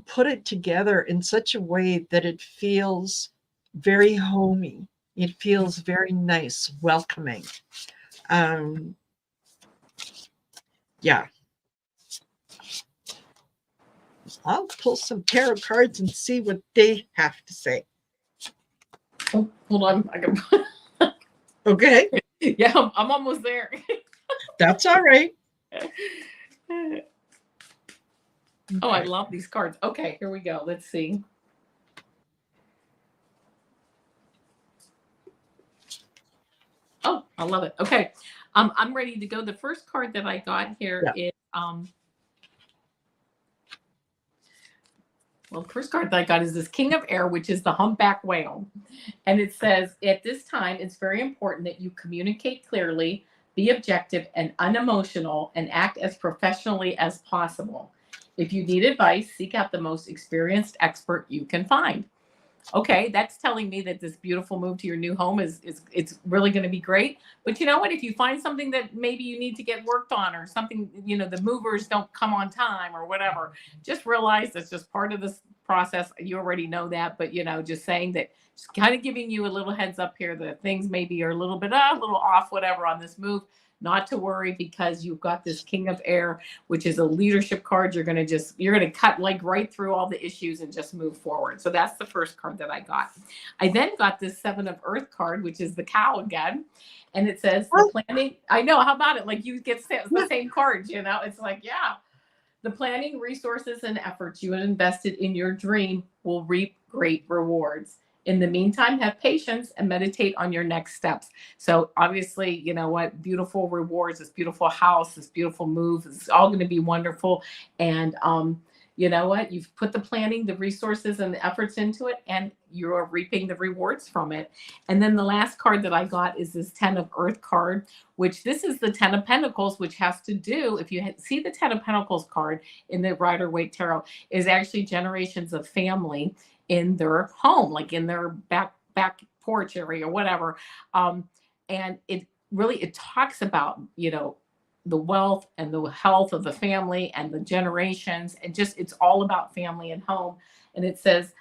put it together in such a way that it feels very homey. It feels very nice, welcoming. Yeah. I'll pull some tarot cards and see what they have to say. Oh, hold on. Okay. Yeah, I'm almost there. That's all right. Oh, I love these cards. Okay, here we go. Let's see. Oh, I love it. Okay. I'm ready to go. The first card that I got here is well, the first card that I got is this King of Air, which is the humpback whale. And it says, at this time, it's very important that you communicate clearly, be objective and unemotional, and act as professionally as possible. If you need advice, seek out the most experienced expert you can find. Okay, that's telling me that this beautiful move to your new home it's really going to be great. But you know what? If you find something that maybe you need to get worked on, or something, the movers don't come on time or whatever, just realize that's just part of this process. You already know that, but just saying that, just kind of giving you a little heads up here that things maybe are a little bit a little off, whatever, on this move. Not to worry, because you've got this King of Air, which is a leadership card. You're going to cut like right through all the issues and just move forward. So that's the first card that I got. I then got this Seven of Earth card, which is the cow again. And it says the planning. I know. How about it? Like, you get the same cards, it's like, yeah. The planning, resources, and efforts you have invested in your dream will reap great rewards. In the meantime, have patience and meditate on your next steps. So obviously, you know what, beautiful rewards, this beautiful house, this beautiful move, it's all going to be wonderful. And you know what, you've put the planning, the resources and the efforts into it, and you're reaping the rewards from it. And then the last card that I got is this 10 of Earth card, which this is the 10 of Pentacles, which has to do, if you see the 10 of Pentacles card in the Rider-Waite Tarot, is actually generations of family in their home, like in their back porch area or whatever. And it talks about, you know, the wealth and the health of the family and the generations, and just it's all about family and home. And it says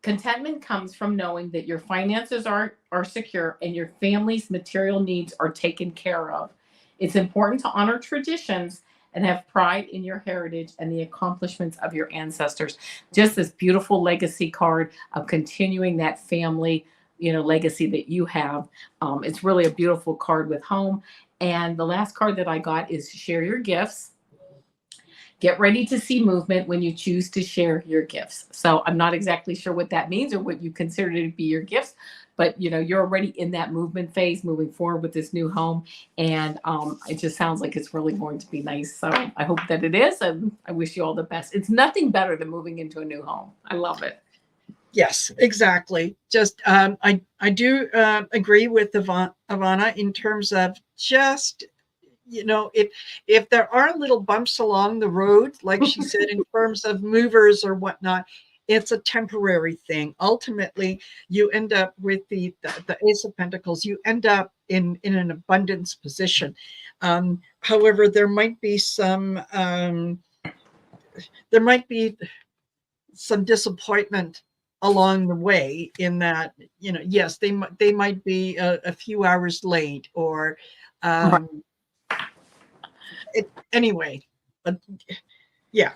contentment comes from knowing that your finances are secure and your family's material needs are taken care of. It's important to honor traditions and have pride in your heritage and the accomplishments of your ancestors. Just this beautiful legacy card of continuing that family, you know, legacy that you have. It's really a beautiful card with home. And the last card that I got is share your gifts. Get ready to see movement when you choose to share your gifts. So I'm not exactly sure what that means or what you consider to be your gifts, but you know, you're already in that movement phase, moving forward with this new home. And it just sounds like it's really going to be nice. So I hope that it is, and I wish you all the best. It's nothing better than moving into a new home. I love it. Yes, exactly. Just I do agree with AVANA in terms of just, you know, if there are little bumps along the road, like she said, in terms of movers or whatnot, it's a temporary thing. Ultimately, you end up with the Ace of Pentacles. You end up in an abundance position. However, there might be some disappointment along the way, in that, you know, yes, they might be a few hours late, or anyway, but yeah,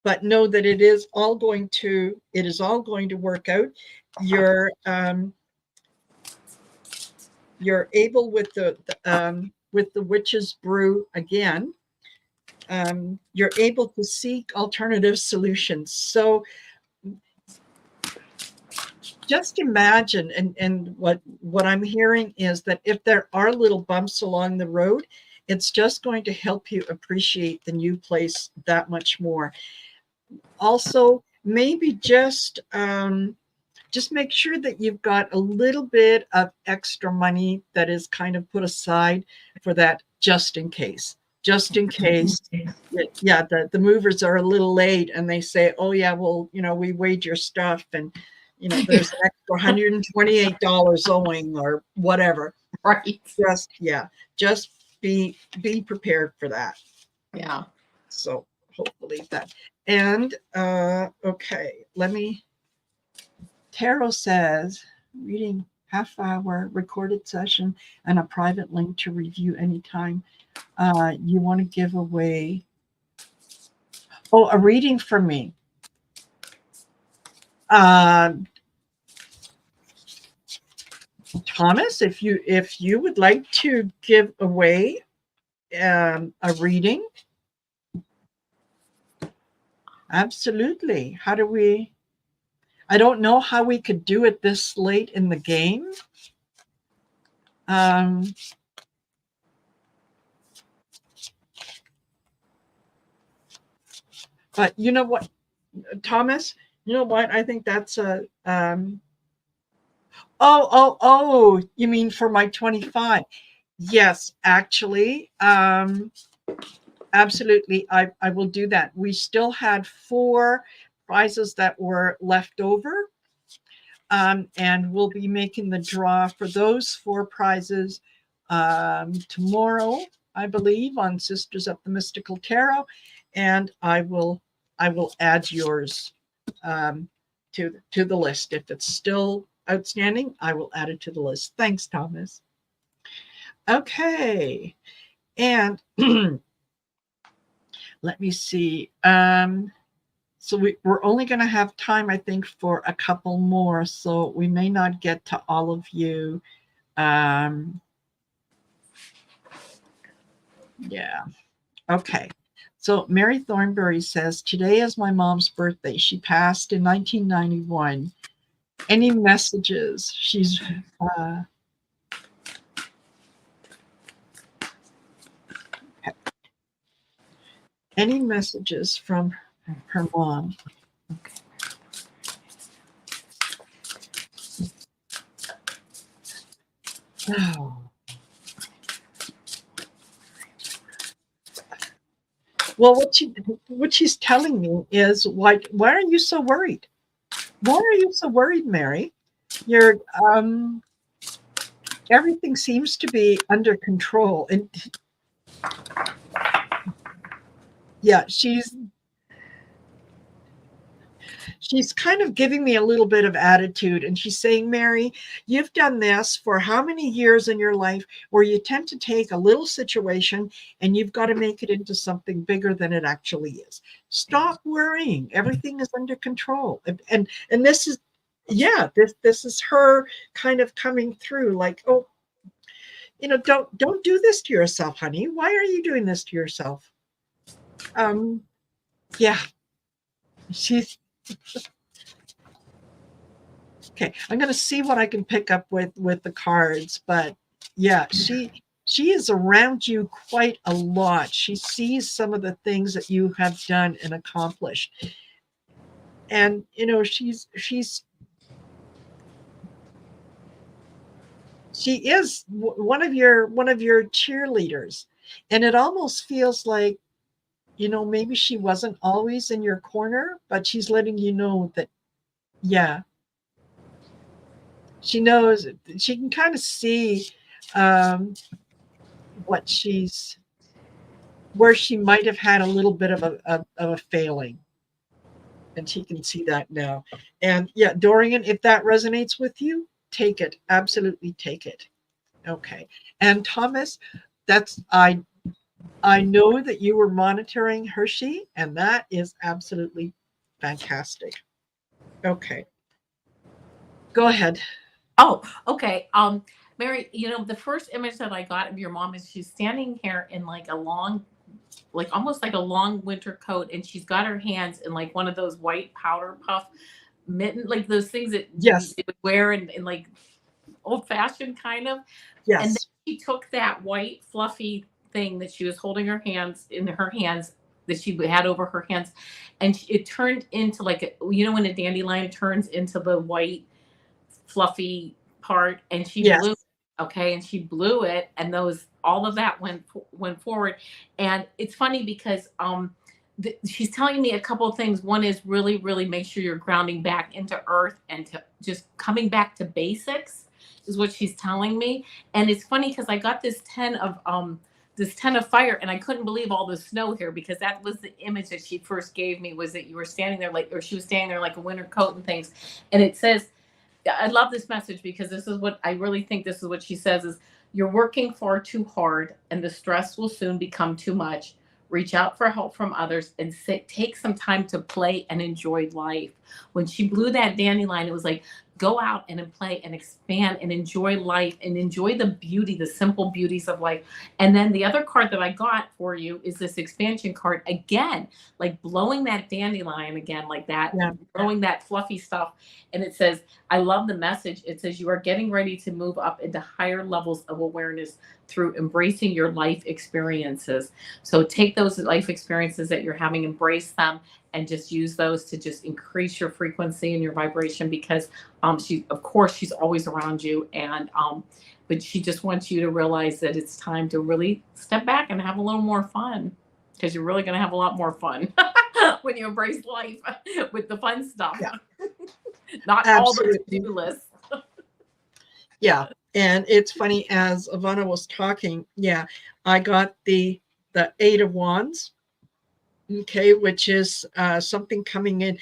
but know that it is all going to work out. You're able with the witch's brew again. You're able to seek alternative solutions. So just imagine, and what I'm hearing is that if there are little bumps along the road, it's just going to help you appreciate the new place that much more. Also, maybe just make sure that you've got a little bit of extra money that is kind of put aside for that, just in case. Just in case, yeah, the movers are a little late and they say, oh yeah, well, you know, we weighed your stuff and, you know, there's an extra $128 owing or whatever. Right. Just be prepared for that. Yeah. So hopefully that. And okay, Tarot says, reading half-hour recorded session and a private link to review anytime. You want to give away a reading from me. Thomas, if you would like to give away a reading, absolutely. How do we? I don't know how we could do it this late in the game. But you know what, Thomas? You know what? I think that's a. Oh! You mean for my 25? Yes, actually, absolutely. I will do that. We still had 4 prizes that were left over, and we'll be making the draw for those 4 prizes tomorrow, I believe, on Sisters of the Mystical Tarot, and I will add yours to the list. If it's still outstanding, I will add it to the list. Thanks, Thomas. Okay, and let me see. So we're only going to have time, I think, for a couple more, so we may not get to all of you. Yeah. Okay. So Mary Thornberry says, today is my mom's birthday. She passed in 1991. Any messages? She's any messages from her mom? Oh. Well, what she's telling me is, why are you so worried? Why are you so worried, Mary? You're everything seems to be under control. And yeah, she's kind of giving me a little bit of attitude, and she's saying, Mary, you've done this for how many years in your life where you tend to take a little situation and you've got to make it into something bigger than it actually is. Stop worrying. Everything is under control. And this is, yeah, this is her kind of coming through, like, oh, don't do this to yourself, honey. Why are you doing this to yourself? Yeah, she's okay. I'm going to see what I can pick up with the cards, but yeah, she is around you quite a lot. She sees some of the things that you have done and accomplished, and she is one of your cheerleaders, and it almost feels like, maybe she wasn't always in your corner, but she's letting you know that, yeah, she knows. She can kind of see where she might have had a little bit of a failing, and she can see that now. And yeah, Dorian, if that resonates with you, take it. Absolutely take it. Okay. And Thomas, I know that you were monitoring Hershey, and that is absolutely fantastic. Okay. Go ahead. Oh, okay. Mary, the first image that I got of your mom is she's standing here in like a long, like almost like a long winter coat, and she's got her hands in like one of those white powder puff mitten, like those things that Yes. you would wear in like old fashioned kind of. Yes. And then she took that white fluffy thing that she was holding in her hands that she had over her hands, and it turned into like when a dandelion turns into the white fluffy part, and she Yes. blew and she blew it, and all of that went forward. And it's funny because she's telling me a couple of things. One is really, really make sure you're grounding back into earth and to just coming back to basics is what she's telling me. And it's funny because I got this 10 of fire, and I couldn't believe all the snow here, because that was the image that she first gave me, was that you were standing there she was standing there like a winter coat and things. And it says, I love this message, because this is what I really think this is what she says is, you're working far too hard and the stress will soon become too much. Reach out for help from others and take some time to play and enjoy life. When she blew that dandelion, it was like, go out and play and expand and enjoy life and enjoy the beauty, the simple beauties of life. And then the other card that I got for you is this expansion card again, like blowing that dandelion again, like that, Yeah. blowing that fluffy stuff. And it says, I love the message. It says, you are getting ready to move up into higher levels of awareness through embracing your life experiences. So take those life experiences that you're having, embrace them, and just use those to just increase your frequency and your vibration, because she's always around you, and but she just wants you to realize that it's time to really step back and have a little more fun, because you're really going to have a lot more fun when you embrace life with the fun stuff. Yeah. Not Absolutely. all the to-do lists. Yeah. And it's funny, as AVANA was talking, yeah, I got the 8 of Wands. Okay, which is something coming in,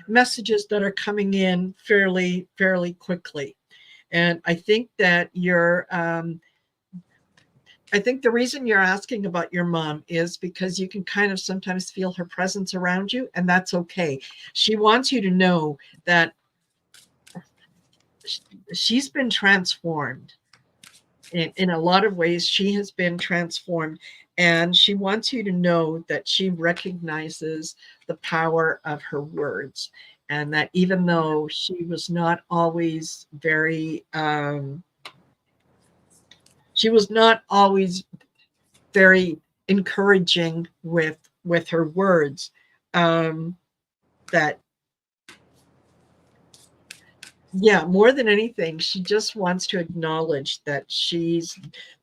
messages that are coming in fairly quickly. And I think that I think the reason you're asking about your mom is because you can kind of sometimes feel her presence around you, and that's okay. She wants you to know that she's been transformed. In a lot of ways, she has been transformed, and she wants you to know that she recognizes the power of her words. and that even though she was not always very encouraging with her words, that yeah, more than anything, she just wants to acknowledge that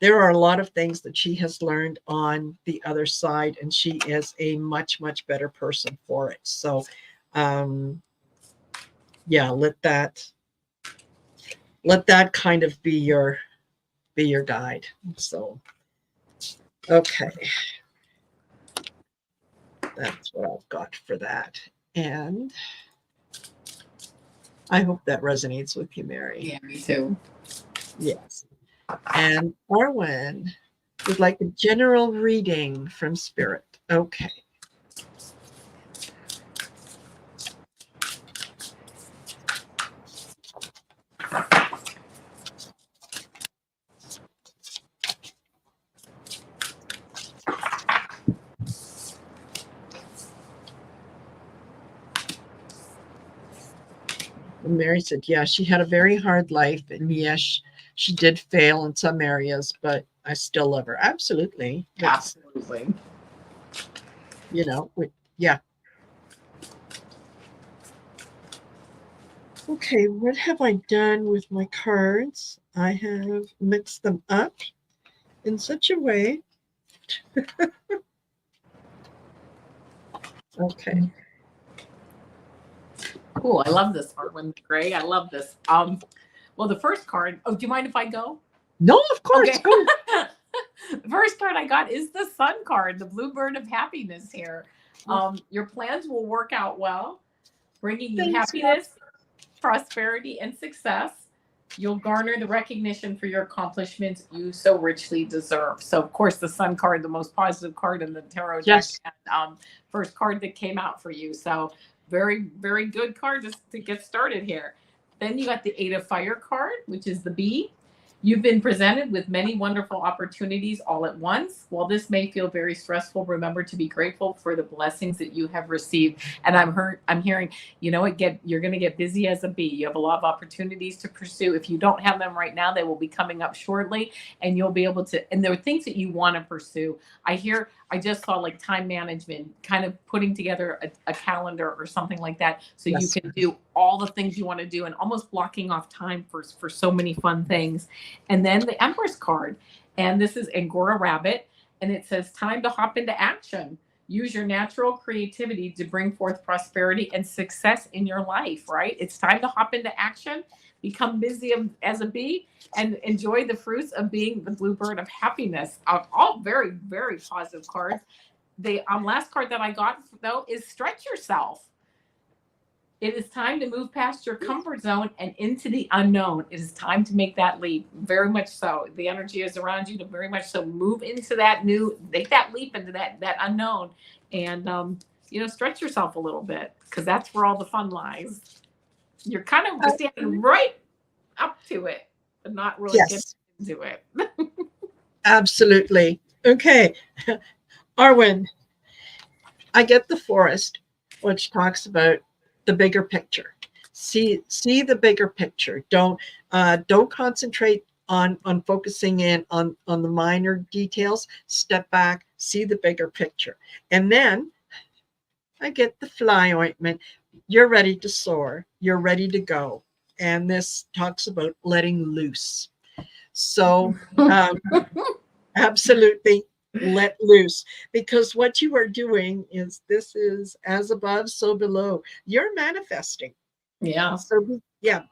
there are a lot of things that she has learned on the other side, and she is a much, much better person for it. So, yeah, let that kind of be your guide. So, okay. That's what I've got for that. And I hope that resonates with you, Mary. Yeah, me too. Yes. And Arwen would like a general reading from Spirit. Okay. And Mary said, yeah, she had a very hard life. And yes, she did fail in some areas, but I still love her. Absolutely. Absolutely. You know, yeah. Okay, what have I done with my cards? I have mixed them up in such a way. Okay. Cool. I love this Arwen Gray. I love this. Well, the first card. Oh, do you mind if I go? No, of course. Okay. Go. The first card I got is the Sun card, the Bluebird of Happiness here. Your plans will work out well, bringing you happiness, prosperity, and success. You'll garner the recognition for your accomplishments you so richly deserve. So, of course, the Sun card, the most positive card in the tarot deck, and, first card that came out for you. So, very, very good card to get started here. Then you got the Eight of Fire card, which is the Bee. You've been presented with many wonderful opportunities all at once. While this may feel very stressful, remember to be grateful for the blessings that you have received. And I'm hearing, you know what, you're going to get busy as a bee. You have a lot of opportunities to pursue. If you don't have them right now, they will be coming up shortly, and you'll be able to, and there are things that you want to pursue. I just saw like time management, kind of putting together a calendar or something like that, so you can do all the things you want to do and almost blocking off time for so many fun things. And then the Empress card, and this is Angora Rabbit, and it says time to hop into action. Use your natural creativity to bring forth prosperity and success in your life, right? It's time to hop into action, become busy as a bee, and enjoy the fruits of being the Bluebird of Happiness. All very, very positive cards. The last card that I got, though, is Stretch Yourself. It is time to move past your comfort zone and into the unknown. It is time to make that leap. Very much so. The energy is around you to very much so move into that make that leap into that unknown, and stretch yourself a little bit, because that's where all the fun lies. You're kind of standing right up to it, but not really getting into it. Absolutely. Okay. Arwen, I get the Forest, which talks about the bigger picture. See the bigger picture. Don't concentrate on focusing in on the minor details. Step back, see the bigger picture. And then I get the Fly ointment. You're ready to soar. You're ready to go. And this talks about letting loose. So absolutely let loose, because what you are doing is, this is as above, so below. You're manifesting. Yeah. So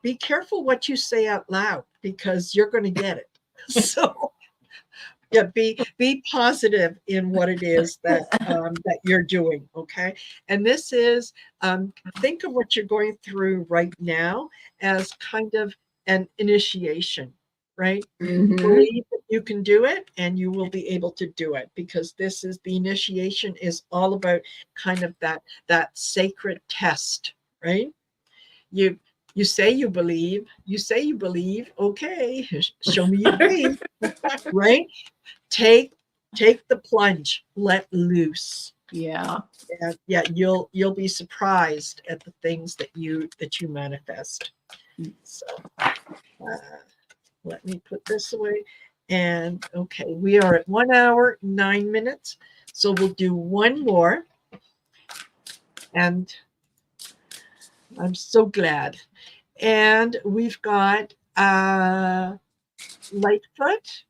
be careful what you say out loud, because you're going to get it. So yeah, be positive in what it is that you're doing. Okay. And this is, think of what you're going through right now as kind of an initiation, right? Mm-hmm. Believe that you can do it, and you will be able to do it, because this is the initiation is all about kind of that sacred test, right? You say you believe. Okay, show me you believe, right? Take the plunge, let loose. Yeah. Yeah, you'll be surprised at the things that you manifest. So let me put this away. And okay, we are at 1 hour, 9 minutes. So we'll do one more. And I'm so glad. And we've got Lightfoot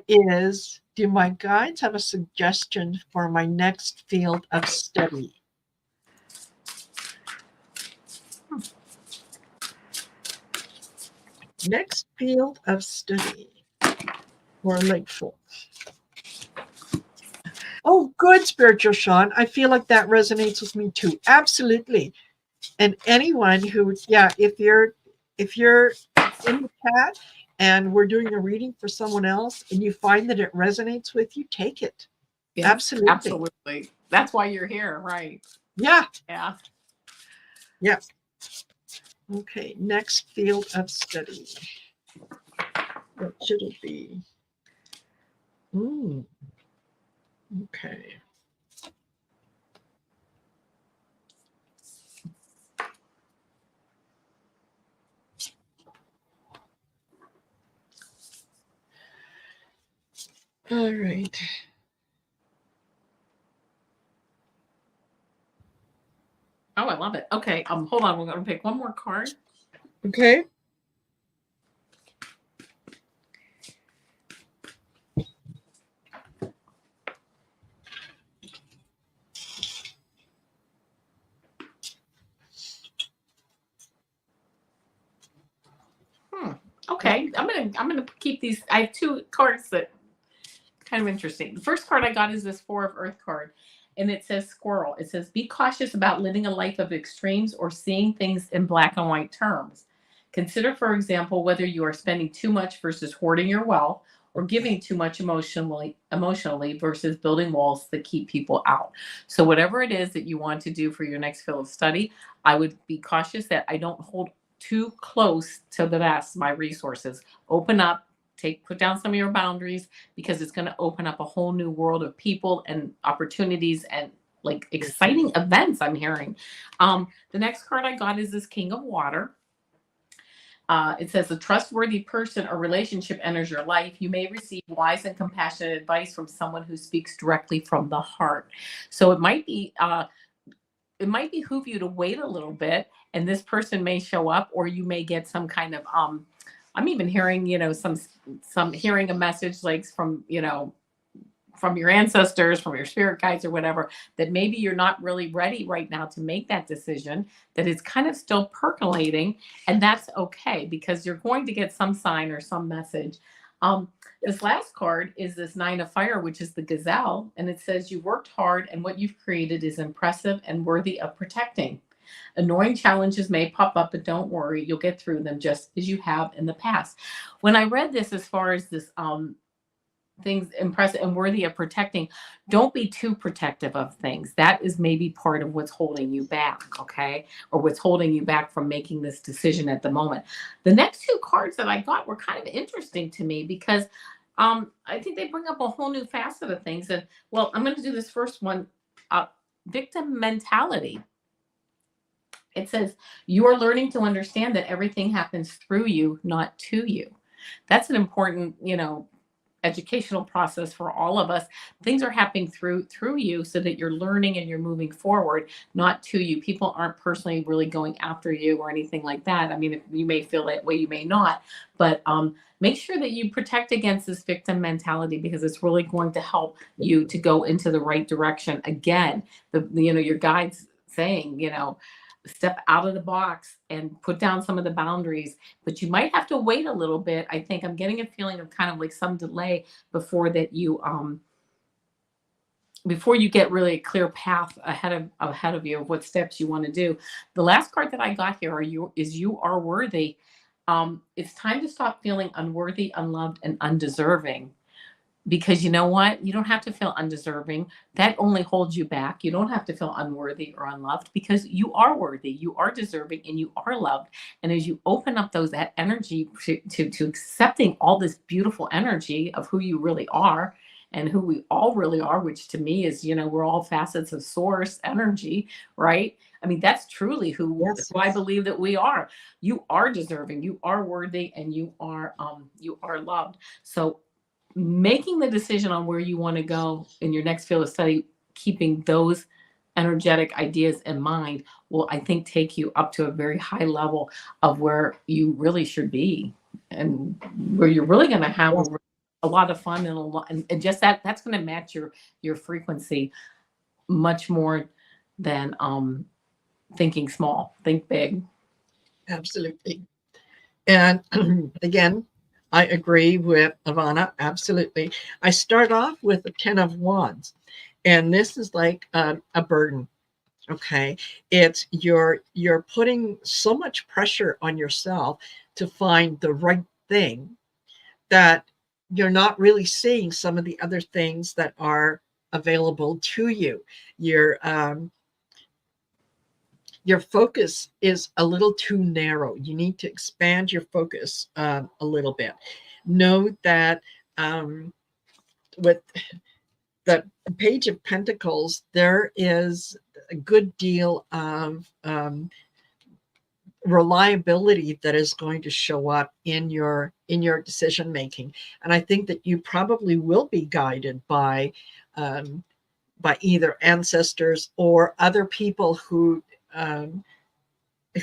is, do my guides have a suggestion for my next field of study? Next field of study for Lightfoot. Oh, good, Spiritual Sean. I feel like that resonates with me too. Absolutely. And anyone who, yeah, if you're in the chat and we're doing a reading for someone else and you find that it resonates with you, take it. Yes, absolutely. Absolutely. That's why you're here, right? Yeah. Yeah. Yeah. Okay, next field of study. What should it be? Okay. All right. Oh, I love it. Okay, hold on. We're going to pick one more card. Okay. Okay, I'm gonna keep these. I have two cards that kind of interesting. The first card I got is this Four of Earth card, and it says squirrel. It says, be cautious about living a life of extremes or seeing things in black and white terms. Consider, for example, whether you are spending too much versus hoarding your wealth, or giving too much emotionally versus building walls that keep people out. So whatever it is that you want to do for your next field of study, I would be cautious that I don't hold too close to the vest my resources. Open up, put down some of your boundaries, because it's going to open up a whole new world of people and opportunities and like exciting events I'm hearing. The next card I got is this King of Water. It says, a trustworthy person or relationship enters your life. You may receive wise and compassionate advice from someone who speaks directly from the heart. So it might behoove you to wait a little bit, and this person may show up, or you may get some kind of I'm even hearing, some hearing a message like from your ancestors, from your spirit guides or whatever, that maybe you're not really ready right now to make that decision, that it's kind of still percolating, and that's okay, because you're going to get some sign or some message. This last card is this Nine of Fire, which is the gazelle, and it says, you worked hard and what you've created is impressive and worthy of protecting. Annoying challenges may pop up, but don't worry, you'll get through them just as you have in the past. When I read this, as far as this things impressive and worthy of protecting, don't be too protective of things. That is maybe part of what's holding you back, okay? Or what's holding you back from making this decision at the moment. The next two cards that I got were kind of interesting to me, because I think they bring up a whole new facet of things. And well, I'm going to do this first one, victim mentality. It says, you are learning to understand that everything happens through you, not to you. That's an important, educational process for all of us. Things are happening through you, so that you're learning and you're moving forward, not to you. People aren't personally really going after you or anything like that. I mean, if you may feel that way, you may not, but make sure that you protect against this victim mentality, because it's really going to help you to go into the right direction. Again, your guides saying, step out of the box and put down some of the boundaries, but you might have to wait a little bit. I think I'm getting a feeling of kind of like some delay before that before you get really a clear path ahead of you of what steps you want to do. The last card that I got here is you are worthy. It's time to stop feeling unworthy, unloved, and undeserving. Because you know what? You don't have to feel undeserving. That only holds you back. You don't have to feel unworthy or unloved, because you are worthy, you are deserving, and you are loved. And as you open up that energy to accepting all this beautiful energy of who you really are, and who we all really are, which to me is, we're all facets of source energy, right? I mean, that's truly who Yes. I believe that we are. You are deserving, you are worthy, and you are loved. So making the decision on where you want to go in your next field of study, keeping those energetic ideas in mind, will, I think, take you up to a very high level of where you really should be, and where you're really going to have Yes. a lot of fun, and a lot, and just that's going to match your frequency much more than thinking small. Think big. Absolutely. And again, I agree with Ivana. Absolutely. I start off with the 10 of Wands, and this is like a burden. Okay. It's you're putting so much pressure on yourself to find the right thing that you're not really seeing some of the other things that are available to you. Your focus is a little too narrow. You need to expand your focus a little bit. Know that with the Page of Pentacles, there is a good deal of reliability that is going to show up in your decision making, and I think that you probably will be guided by either ancestors or other people who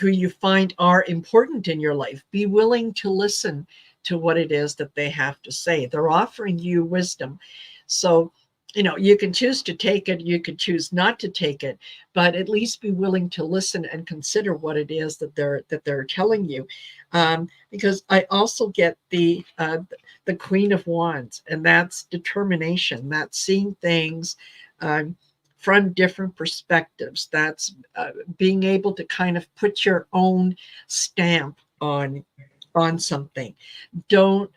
you find are important in your life. Be willing to listen to what it is that they have to say. They're offering you wisdom. So, you can choose to take it, you can choose not to take it, but at least be willing to listen and consider what it is that they're telling you. Because I also get the Queen of Wands, and that's determination. That's seeing things from different perspectives. That's being able to kind of put your own stamp on something. Don't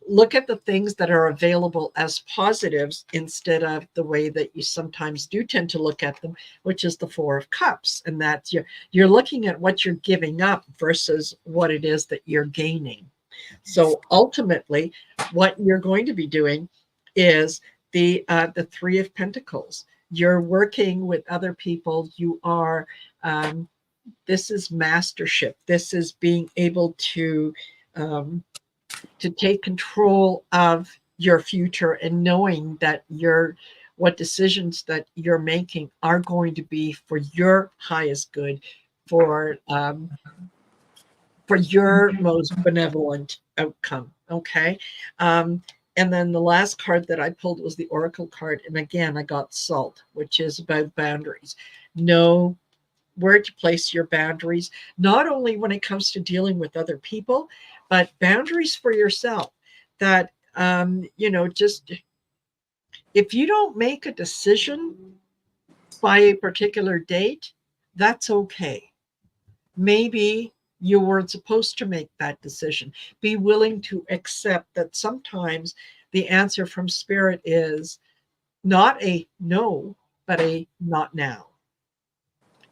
look at the things that are available as positives instead of the way that you sometimes do tend to look at them, which is the Four of Cups. And that's you're looking at what you're giving up versus what it is that you're gaining. So ultimately, what you're going to be doing is the Three of Pentacles. You're working with other people. You are this is mastership. This is being able to take control of your future, and knowing that what decisions that you're making are going to be for your highest good, for your most benevolent outcome. Okay. And then the last card that I pulled was the Oracle card. And again, I got Salt, which is about boundaries. Know where to place your boundaries, not only when it comes to dealing with other people, but boundaries for yourself. That, just if you don't make a decision by a particular date, that's okay. Maybe you weren't supposed to make that decision. Be willing to accept that sometimes the answer from spirit is not a no, but a not now.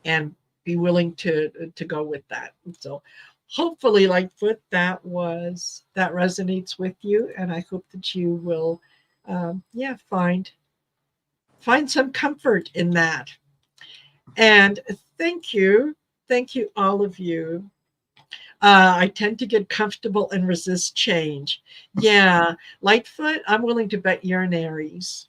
And be willing to go with that. So hopefully, Lightfoot, that resonates with you. And I hope that you will find some comfort in that. And thank you all of you. I tend to get comfortable and resist change. Yeah, Lightfoot, I'm willing to bet you're an Aries.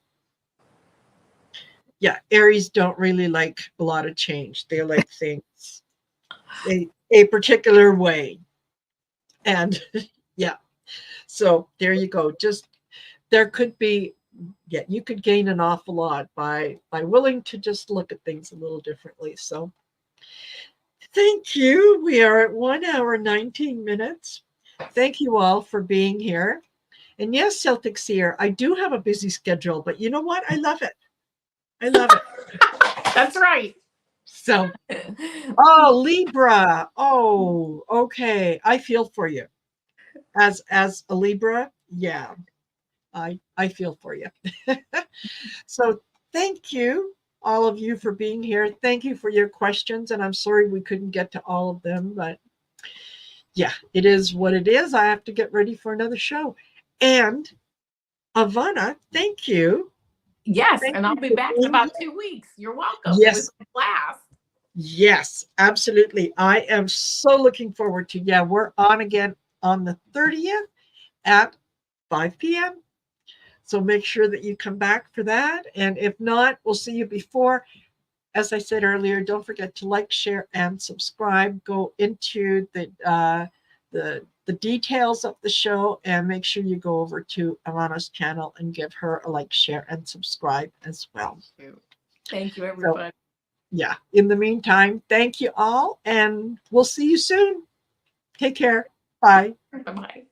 Yeah, Aries don't really like a lot of change. They like things a particular way. And yeah, so there you go. Just there could be, you could gain an awful lot by willing to just look at things a little differently. So thank you. We are at 1 hour, 19 minutes. Thank you all for being here. And yes, Celtic Seer, I do have a busy schedule, but you know what? I love it. I love it. That's right. So, Libra. Oh, okay. I feel for you. As a Libra, yeah, I feel for you. So thank you, all of you, for being here. Thank you for your questions. And I'm sorry we couldn't get to all of them, but yeah, it is what it is. I have to get ready for another show. And AVANA, thank you. Yes, Thank and I'll you be for back in being about here. 2 weeks. You're welcome. It was Yes, a blast. yes, absolutely. I am so looking forward to, yeah, we're on again on the 30th at 5 p.m. So make sure that you come back for that. And if not, we'll see you before. As I said earlier, don't forget to like, share, and subscribe. Go into the details of the show and make sure you go over to Alana's channel and give her a like, share, and subscribe as well. Thank you, So, everybody. yeah, in the meantime, thank you all, and we'll see you soon. Take care. Bye. Bye-bye.